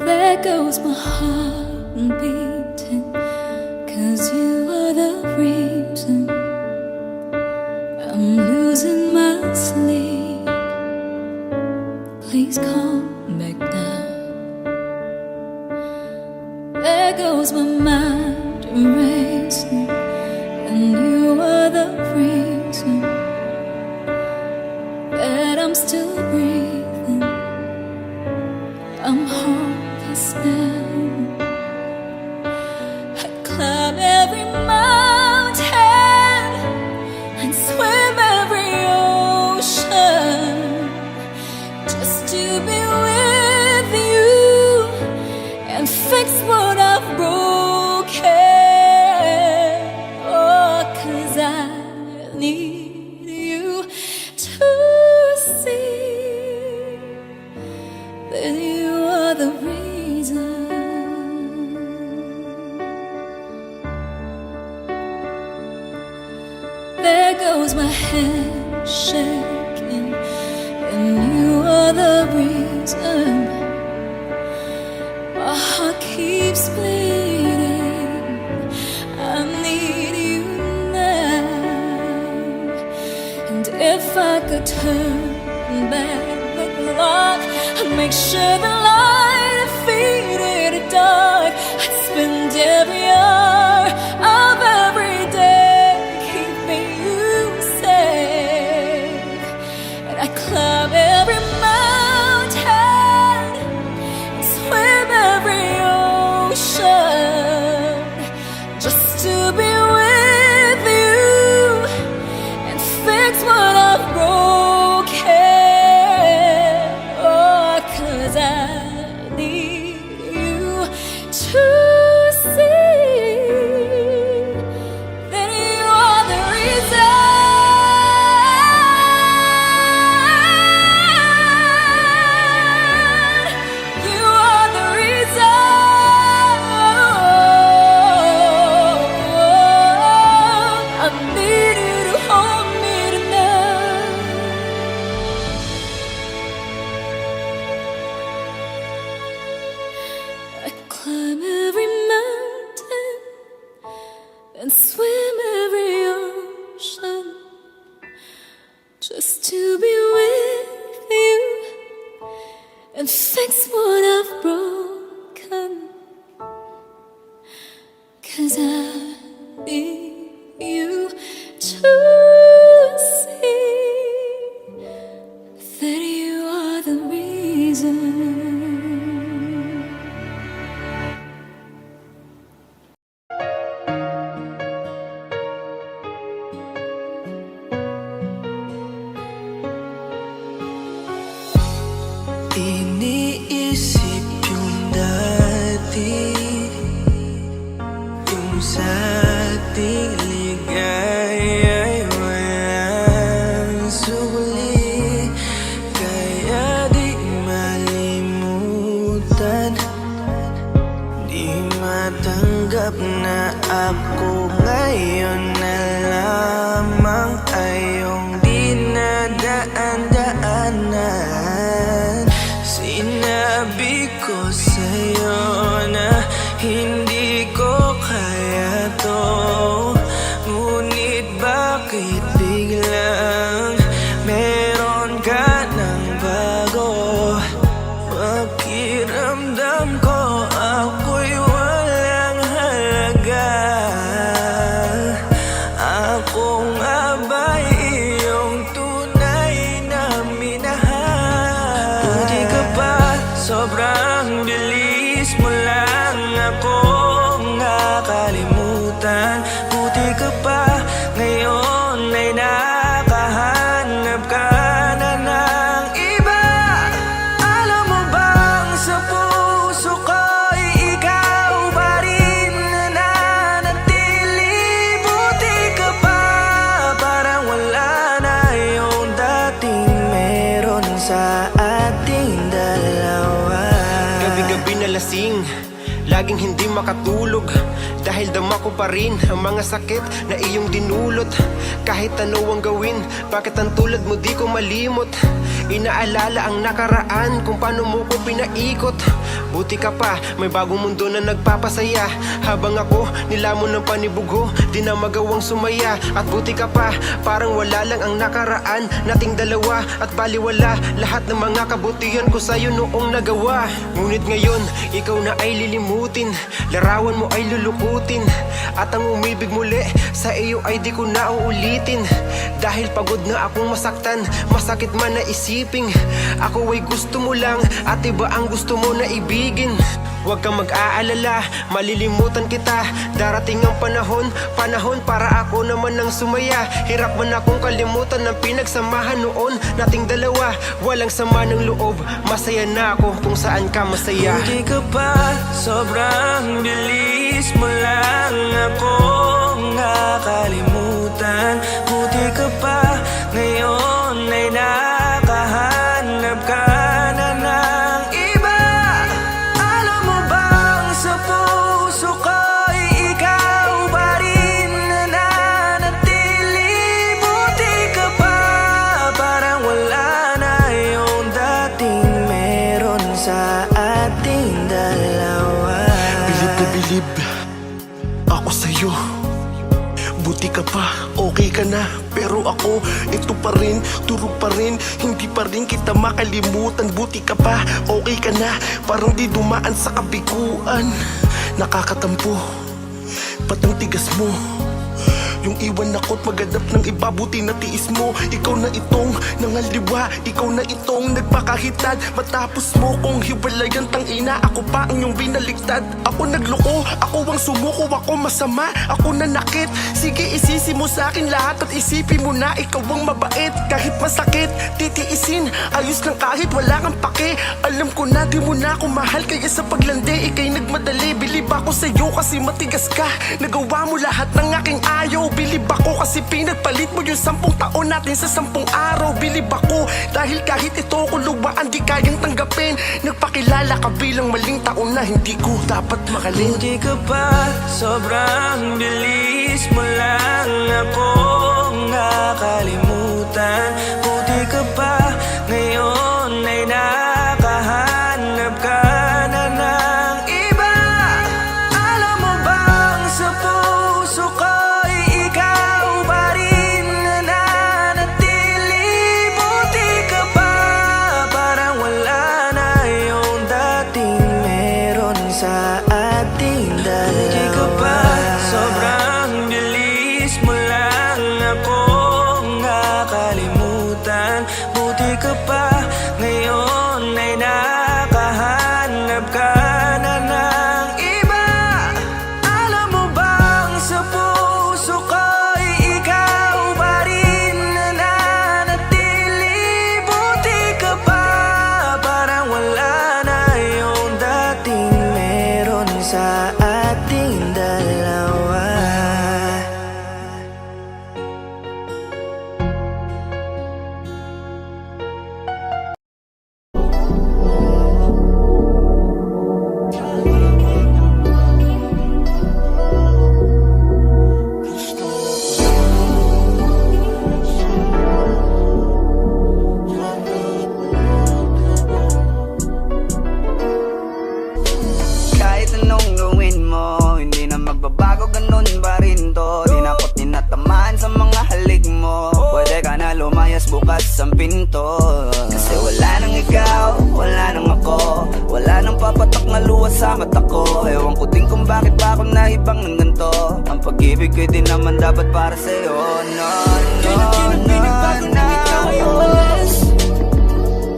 There goes my heart beating, 'cause you are the reason I'm losing my sleep. Please come back now. There goes my mind racing, and you are the reason that I'm still breathing. I'm hopeless now. I climb every mountain and swim every ocean just to be with you and fix what I've broken. Oh, 'cause I need you to see that you are the reason. There goes my head shaking, and you are the reason. My heart keeps bleeding. I need you now. And if I could turn back the clock, I'd make sure the light defeated the dark. I'd spend every hour of every day keeping you safe. And I climb every mountain and swim every ocean just to be with you and fix what I've broken. Oh, 'cause I need you to see that you are the reason. You are the reason. I need you to hold me tonight. I climb every mountain and swim every ocean just to be with you and fix what I've broken. 'Cause I need you to see that you are the reason. Iniisip yung dati, yung sa ating ligaya'y walang suli. Kaya di malimutan, di matanggap na ako ngayon na lamang ay iyong dinadaan-daanan. Sinabi ko sa'yo na hindi ko kaya to, ngunit bakit biglang meron ka ng bago? Pakiramdam ko ako'y walang halaga. Ako nga ba'y iyong tunay na minahal? Buti ka pa, sobrang bilis mo lang akong nakalimutan. Buti ka pa, ngayon ay nakahanap ka na ng iba. Alam mo bang sa puso ko'y ikaw pa rin nananatili? Buti ka pa, parang wala na yung dating meron sa ating dalawa. Gabi-gabi na lasing, laging hindi makatulog, dahil dama ko pa rin ang mga sakit na iyong dinulot. Kahit ano ang gawin, bakit ang tulad mo di ko malimot? Inaalala ang nakaraan, kung paano mo ko pinaikot. Buti ka pa, may bagong mundo na nagpapasaya. Habang ako, nilamon ng panibugho, di na magawang sumaya. At buti ka pa, parang wala lang ang nakaraan nating dalawa. At baliwala lahat ng mga kabutihan ko sa'yo noong nagawa. Ngunit ngayon, ikaw na ay lilimutin, larawan mo ay lulukutin, at ang umibig muli sa iyo ay di ko na uulitin. Dahil pagod na akong masaktan, masakit man na isiping ako ay gusto mo lang at iba ang gusto mo na ibigin. Huwag kang mag-aalala, malilimutan kita. Darating ang panahon para ako naman ang sumaya. Hirap man akong kalimutan ng pinagsamahan noon nating dalawa. Walang sama ng loob, masaya na ako kung saan ka masaya. Buti ka pa, sobrang bilis mo lang akong nakalimutan. Buti ka pa, ngayon ay nakahanap ka na ng iba. Alam mo bang sa puso ko'y ikaw pa rin nananatili? Buti ka pa, parang wala na yung dating meron sa ating dalawa. Bilib na bilib ako sa'yo. Buti ka pa, okay ka na. Pero ako, ito pa rin, turo pa rin, hindi pa rin kita makalimutan. Buti ka pa, okay ka na, parang di dumaan sa kabiguan. Nakakatampo, patang tigas mo. Yung iwan ako't maghanap ng iba, buti na tiis mo. Ikaw na itong nangaliwa, ikaw na itong nagpakahitad. Matapos mo kong hiwalayan, tangina, ako pa ang iyong binaligtad. Ako nagloko, ako ang sumuko, ako masama, ako nanakit. Sige, isisi mo sa akin lahat at isipin mo na ikaw ang mabait. Kahit masakit, titiisin, ayos lang kahit wala kang pake. Alam ko na di mo na ako mahal, kaya sa paglandi ikay nagmadali. Bilib ako sa'yo kasi matigas ka, nagawa mo lahat ng aking ayaw. Bilib ako kasi pinagpalit mo yung 10 taon natin sa 10 araw. Bilib ako dahil kahit ito ko luwaan di kayang tanggapin. Nagpakilala ka bilang maling taon na hindi ko dapat makalin. Buti ka pa, sobrang bilis mo lang akong nakalimutan. Buti ka pa, ngayon ay nakahanap ka na ng iba. Alam mo bang sa puso ko'y ikaw pa rin nananatili? Buti ka pa, parang wala na bukas ang pinto. Kasi wala nang ikaw, wala nang ako, wala nang papatak na luha sa mata ko. Ewan ko din kung bakit pa ako naibang ng ganito. Ang pag-ibig ko'y di naman dapat para sa'yo. No, no, no, no. Ikaw ay umalis.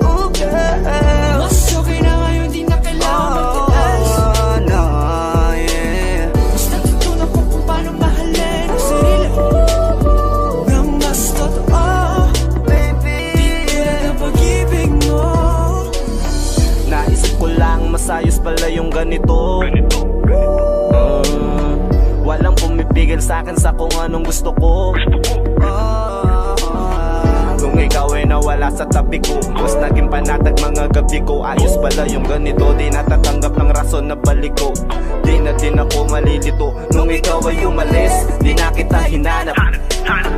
Oh, girl. Mas okay na ngayon, di na kailangan magtiis. Oh, no, yeah. Mas natutunan ko kung paano mahalin ang sarili nang mas totoo. Baby, Di tulad ng pag-ibig mo. Naisip ko lang masayos pala yung ganito. Walang pumipigil sa'kin sa kung anong gusto ko. Kung ikaw ay nawala sa tabi ko, mas naging panatag mga gabi ko. Ayos pala yung ganito, di natatanggap ng rason na balik ko. Di na din ako malilito nung ikaw ay umalis. Di na kita hinanap,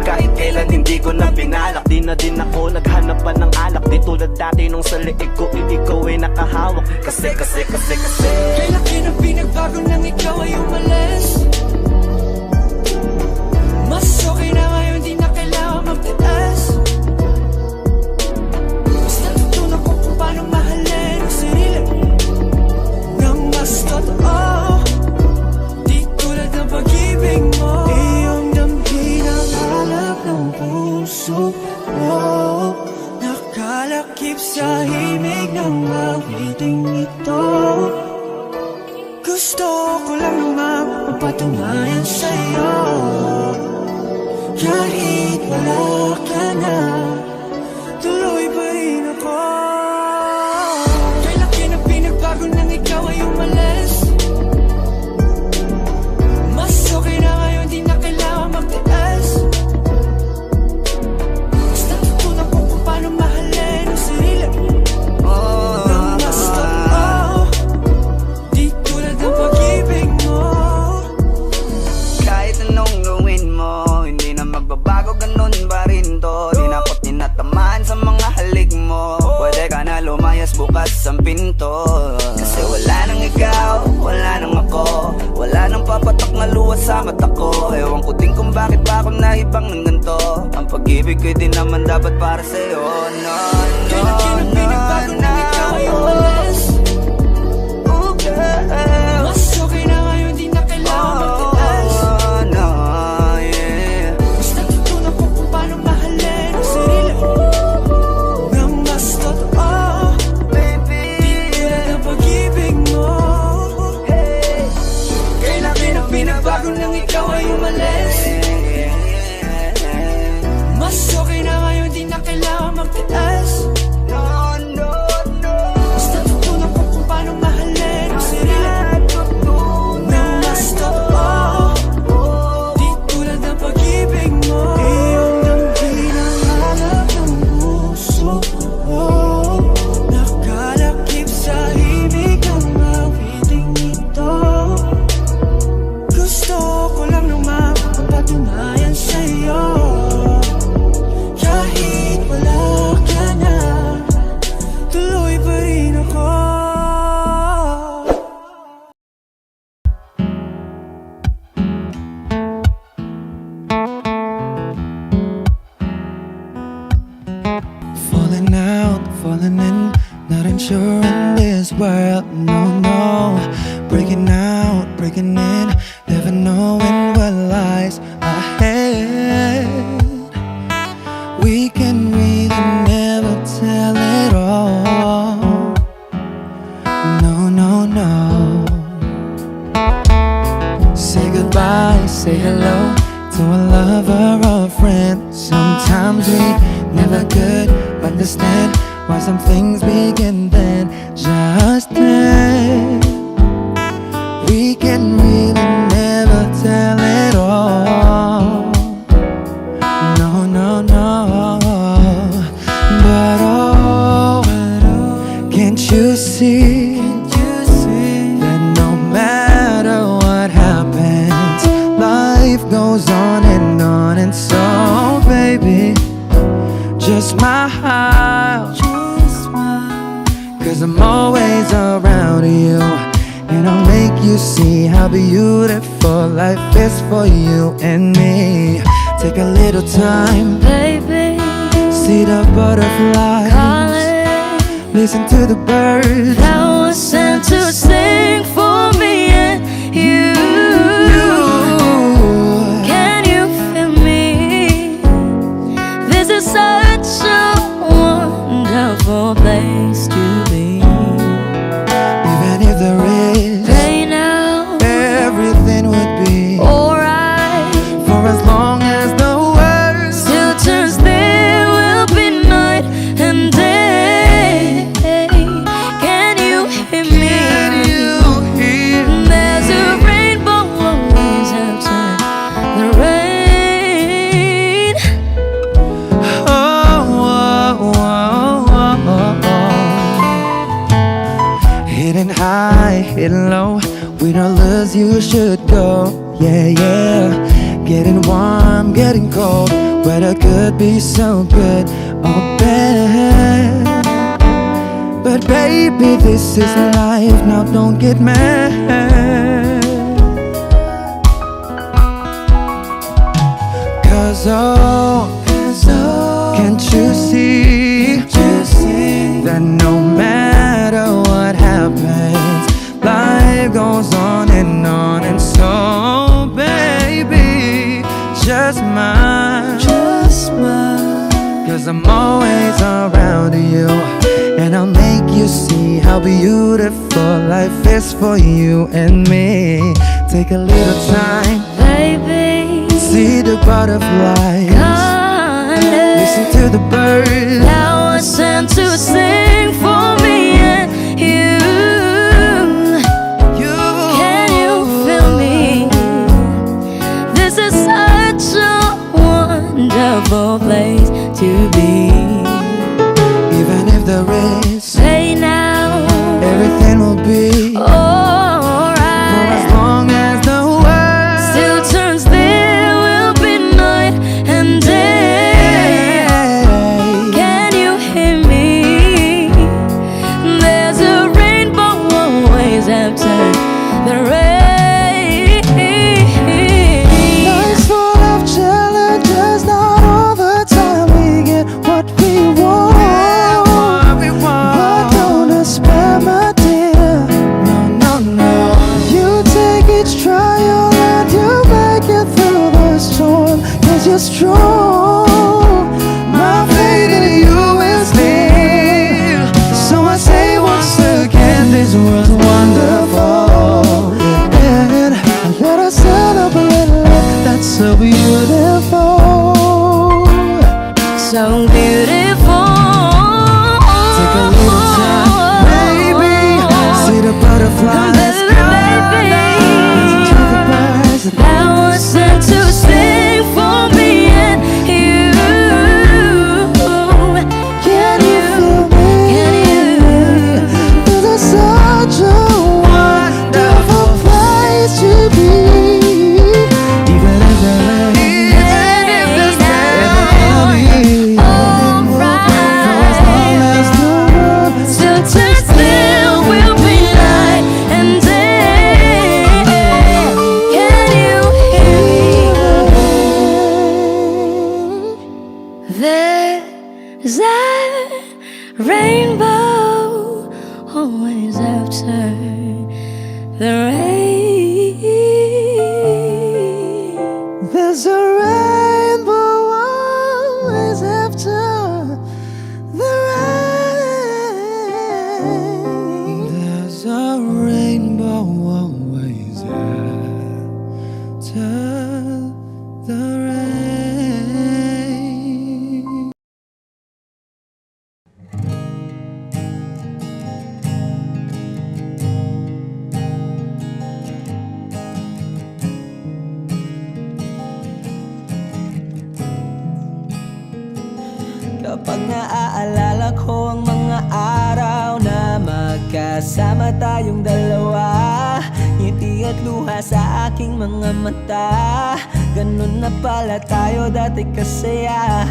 kahit kailan hindi ko na pinalak. Di na din ako naghanap pa ng alak. Di tulad dati nung sa liig ko, ikaw ay nakahawak. Kasi Kay laki ng pinagbago nang ikaw ay umalis. Mas okay na ngayon, di na kailangan magtiis. Mas natutunan ko kung paano mahalin ang sarili nang mas totoo. Di tulad ng pag-ibig mo. Iyong damhin ang alap ng puso mo. Nakalakip sa himig ng awiting ito. Gusto ko lang naman mapatunayan sa'yo. Kahit wala ka na, tuloy pa rin ako. Kay laki ng pinagbago nang ikaw ay umalis. Mas okay na ngayon, di na kailangan magtiis. Mas natutunan ko kung paano mahalin ang sarili nang mas totoo. Di tulad ng pag-ibig mo. kahit anong gawin mo, hindi na magbabago, ganun pa rin to. Di na ako tinatamaan sa mga halik mo. Pwede ka na lumayas, bukas ang pinto. Kasi wala nang ikaw, wala nang ako, wala nang papatak na luha sa mata ko. Ewan ko din kung bakit pa ako naibang ng ganito. Ang pag-ibig ko'y di naman dapat para sa'yo. No, no, Kay laki ng pinagbago no, nang ikaw ay umalis. Oh, girl. Mas okay na ngayon, di na kailangan magtiis. Oh, no, yeah. Mas natutunan ko kung paano mahalin ang sarili nang mas totoo. Baby, Di tulad ng pag-ibig mo. Kay laki ng pinagbago nang ikaw ay umalis. Mas okay na ngayon, di na kailangan magtiis. no, no, no. Mas natutunan ko kung paano mahalin ang sarili nang mas totoo. Di tulad ng pag-ibig mo. Iyong damhin ang alap ng puso mo. Nakalakip sa himig ng awiting ito. Gusto ko lang naman mapatunayan sa'yo. Kahit wala ka na, tuloy pa rin ako. Falling out, falling in, not unsure in this world, no, no. Breaking out, breaking in, never knowing what lies ahead. We can really never tell it all. No, no, no. Say goodbye, say hello to a lover or a friend. Sometimes we never could understand why some things begin then, just then. We can really never tell it all. No, no, no. But oh, can't you see that no matter what happens, life goes on and on. And so, baby, just smile, 'cause I'm always around you, and I'll make you see how beautiful life is for you and me. Take a little time, Baby, See the butterflies, Calling, listen to the birds. that was sent to sing for me and you. Can you feel me? This is such a wonderful place to be. Even if there is Right now, everything would be alright. for as long as the world Still turns, there will be night and day. Can you hear me? can you hear? There's a rainbow always after the rain. Hidden high, hidden low, with all lures you should go. Yeah, yeah. Getting warm, getting cold, weather could be so good or bad. But baby, this is life, now don't get mad. Cause oh, can't you see that no matter what happens, life goes on and so baby, just smile, cause I'm always around you, and I'll make you see how beautiful life is for you and me. Take a little time, Baby, see the butterflies, listen to the birds. that was sent to sing for me and you. Can you feel me? This is such a wonderful place to be. Even if there is Say now, everything will be for alright. as long as the world Still turns, there will be night and day. Can you hear me? There's a rainbow always after the rain. Life's full of challenges, not all the time we get what we want. But don't despair, my dear. No, no, no. You take each trial and you make it through the storm, cause you're strong. My faith in you is clear. So I say once again, this world's wonderful. And let us celebrate life that's so beautiful. So beautiful. Take a little time, baby. See the butterflies, Baby, listen to the birds. that was sent to sing for me and you. Can you feel me? Can you? This is such a wonderful place to be. Even if there is Still turns, there will be night and day. Can you hear me? There's a rainbow always after the rain. There's a rainbow always after the rain. There's a rainbow always after the rain. Kapag naaalala ko ang mga araw na magkasama tayong dalawa, ngiti at luha sa aking mga mata. Ganun na pala tayo dati kasaya.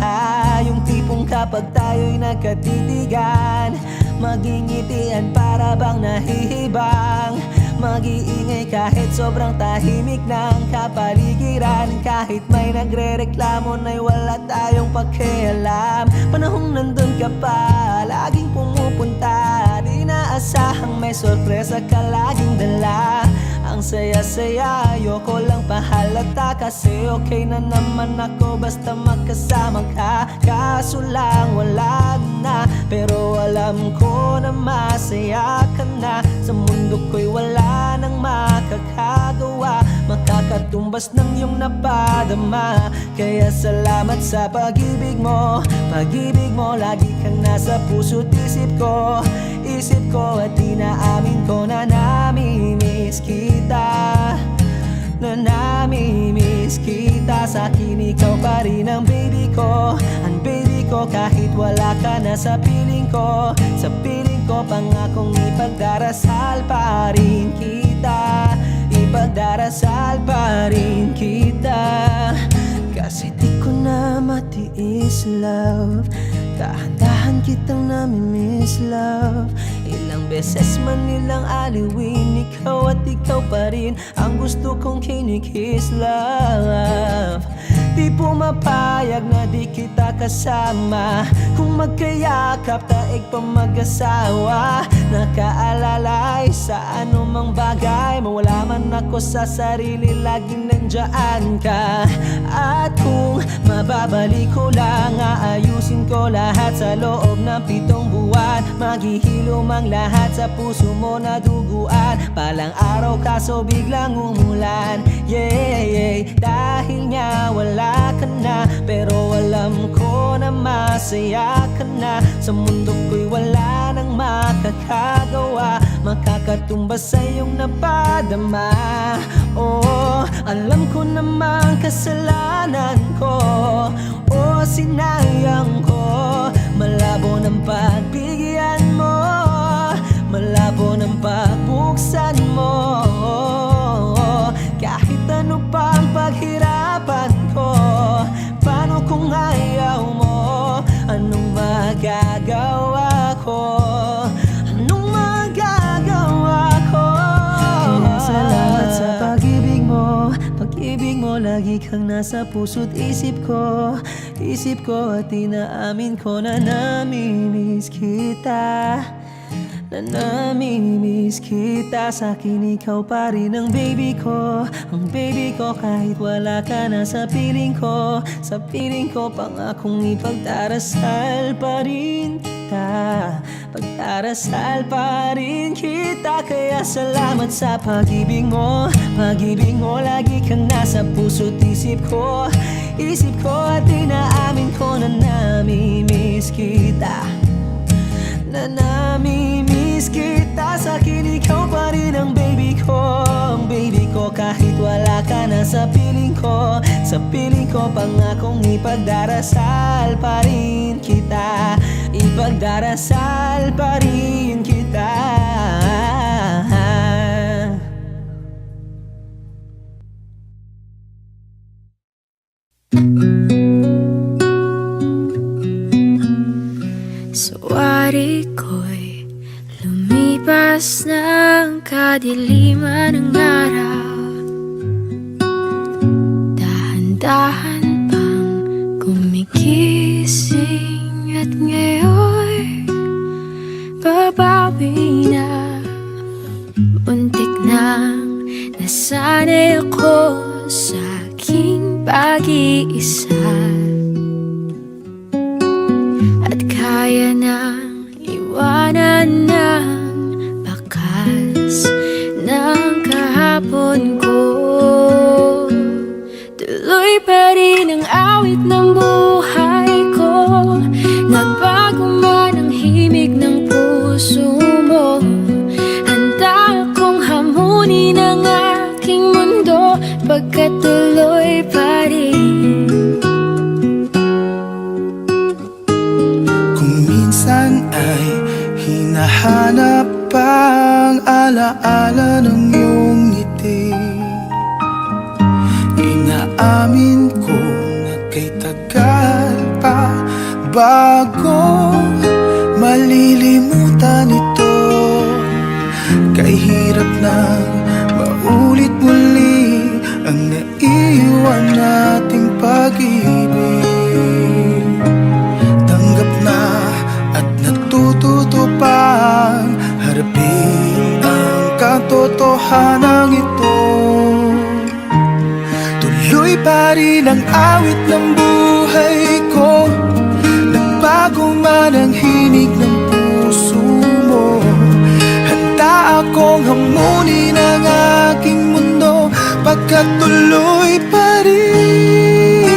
Yung tipong kapag tayo'y nagkatitigan, magingitian para bang nahihibang. Mag-iingay kahit sobrang tahimik ng kapaligiran. Kahit may nagre-reklamo na'y wala tayong pakialam. Panahong nandun ka pa, laging pumupunta. Di naasahang may sorpresa ka laging dala. Ang saya-saya, ayoko lang pahalata. Kasi okay na naman ako basta magkasama ka. Kaso lang wala na, pero alam ko na masaya ka na. Sa mundo ko'y wala nang makakagawa, makakatumbas ng iyong napadama. Kaya salamat sa pag-ibig mo. Pag-ibig mo, lagi kang nasa puso't isip ko. Isip ko at inaamin ko na namimiss kita. Na namimiss kita. Sa'kin ikaw pa rin ang baby ko. Ang baby ko kahit wala ka na sa piling ko. Sa piling ko pangakong ipagdarasal pa rin kita. Ipagdarasal pa rin kita. Kasi di ko na matiis love. Dahan-dahan kitang namimiss love. Ilang beses man nilang aliwin, ikaw at ikaw pa rin ang gusto kong kinikiss love. Di pumapayag na di kita kasama. Kung magkayakap taig pa mag-asawa. Nakaalalay sa anumang bagay. Mawala man ako sa sarili, laging nandyan ka. At kung mababalik ko lang, aayusin ko lahat sa loob ng 7 buwan. Maghihilom ang lahat sa puso mo na duguan. Palang araw kaso biglang umulan. Yeah, dahil nga wala ka na, pero alam ko na masaya ka na. Sa mundo ko'y wala nang makakagawa, makakatumbas sa iyong napadama. Oh, alam ko namang kasalanan ko. Oh, sinayang ko. Malabo ng pagbigyan mo, malabo ng pagbuksan mo. Kahit ano pang paghirapan ko, paano kung ayaw mo? Anong magagawa ko? Anong magagawa ko? Kaya salamat sa pag-ibig mo. Pag-ibig mo, lagi kang nasa puso't isip ko. Isip ko at inaamin ko na namimiss kita. Na namimiss kita. Sa'kin ikaw pa rin ang baby ko. Ang baby ko kahit wala ka na sa piling ko. Sa piling ko pangakong ipagdarasal pa rin kita. Pagdarasal pa rin kita. Kaya salamat sa pag-ibig mo. Pag-ibig mo, lagi kang nasa puso't isip ko. Isip ko at inaamin ko na namimiss kita. Na namimiss kita. Sa'kin ikaw pa rin ang baby ko. Ang baby ko kahit wala ka na sa piling ko. Sa piling ko pangakong ipagdarasal pa rin kita. Ipagdarasal pa rin kita. Suwari ko'y lumipas ng kadiliman ng araw. Dahan-dahan pang gumigising at ngayon babawi na. Muntik nang nasanay ako sa aking pag-iisa. Kaya nang iwanan ng bakas ng kahapon ko. Tuloy pa rin ang awit ng buhay ko. Nagbago man ang himig ng puso mo. Handa akong hamunin ang aking mundo, pagkat tuloy pa rin. Ay hinahanap ang alaala ng iyong ngiti. Inaamin ko na kay tagal pa bago malilimutan ito. Kay hirap na maulit muli ang naiwan nating pag-ibig. Tanggap na at natututo pang harapin ang katotohanan ito. Tuloy pa rin ang awit ng buhay ko, nagbago man ang hinig ng puso mo. Handa akong hamunin ang aking mundo, pagkat tuloy pa rin.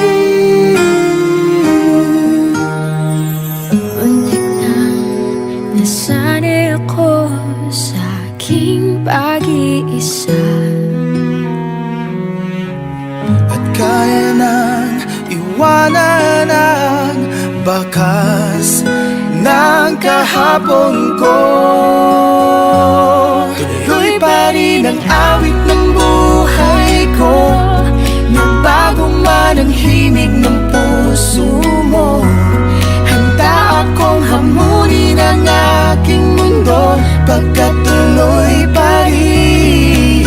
Muntik nang nasanay ako sa aking pag-iisa, At kaya nang iwanan ang bakas ng kahapon ko. Tuloy pa rin ang awit ng buhay ko, nagbago man ang himig ng puso mo. Handa akong hamunin ang aking mundo, pagkat tuloy pa rin.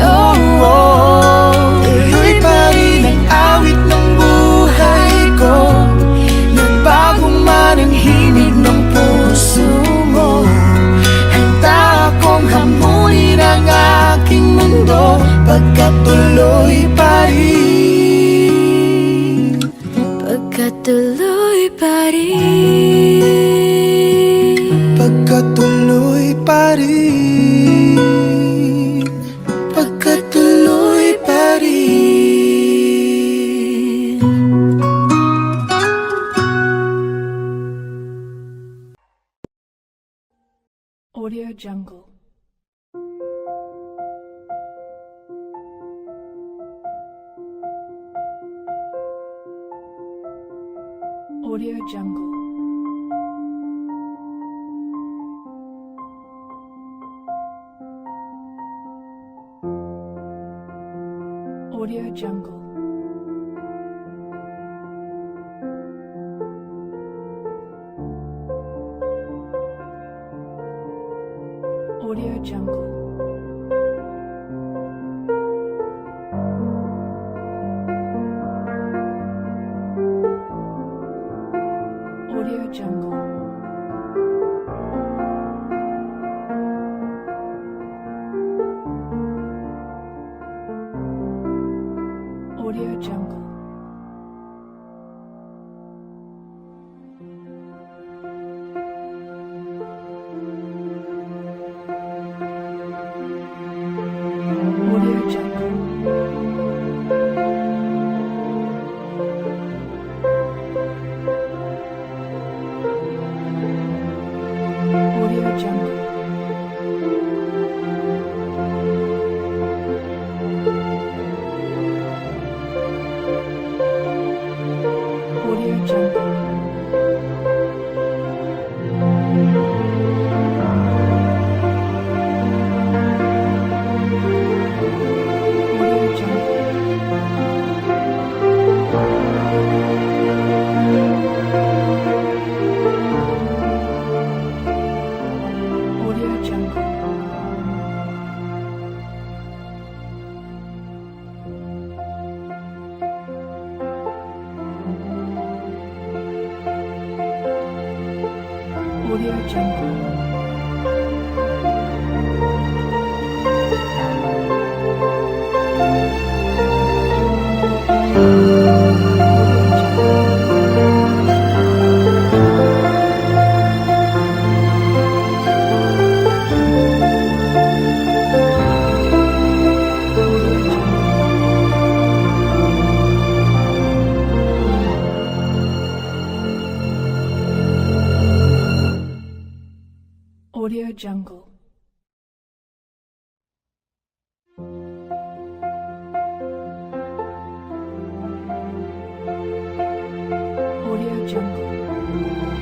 Oh, oh. Tuloy pa rin ang awit ng buhay ko, nagbago man ang himig ng puso mo. Handa akong hamunin ang aking mundo, pagkat tuloy pa rin. pagkat tuloy pa rin. Pagkat tuloy pa rin. Pagkat tuloy pa rin. Audio Jungle. Audio Jungle. Audio Jungle. Audio Jungle. Audio Jungle. Audio Jungle. Audio Jungle. Audio Jungle. Audio Jungle. Audio Jungle. Audio Jungle. Audio Jungle. Audio Jungle. Audio Jungle.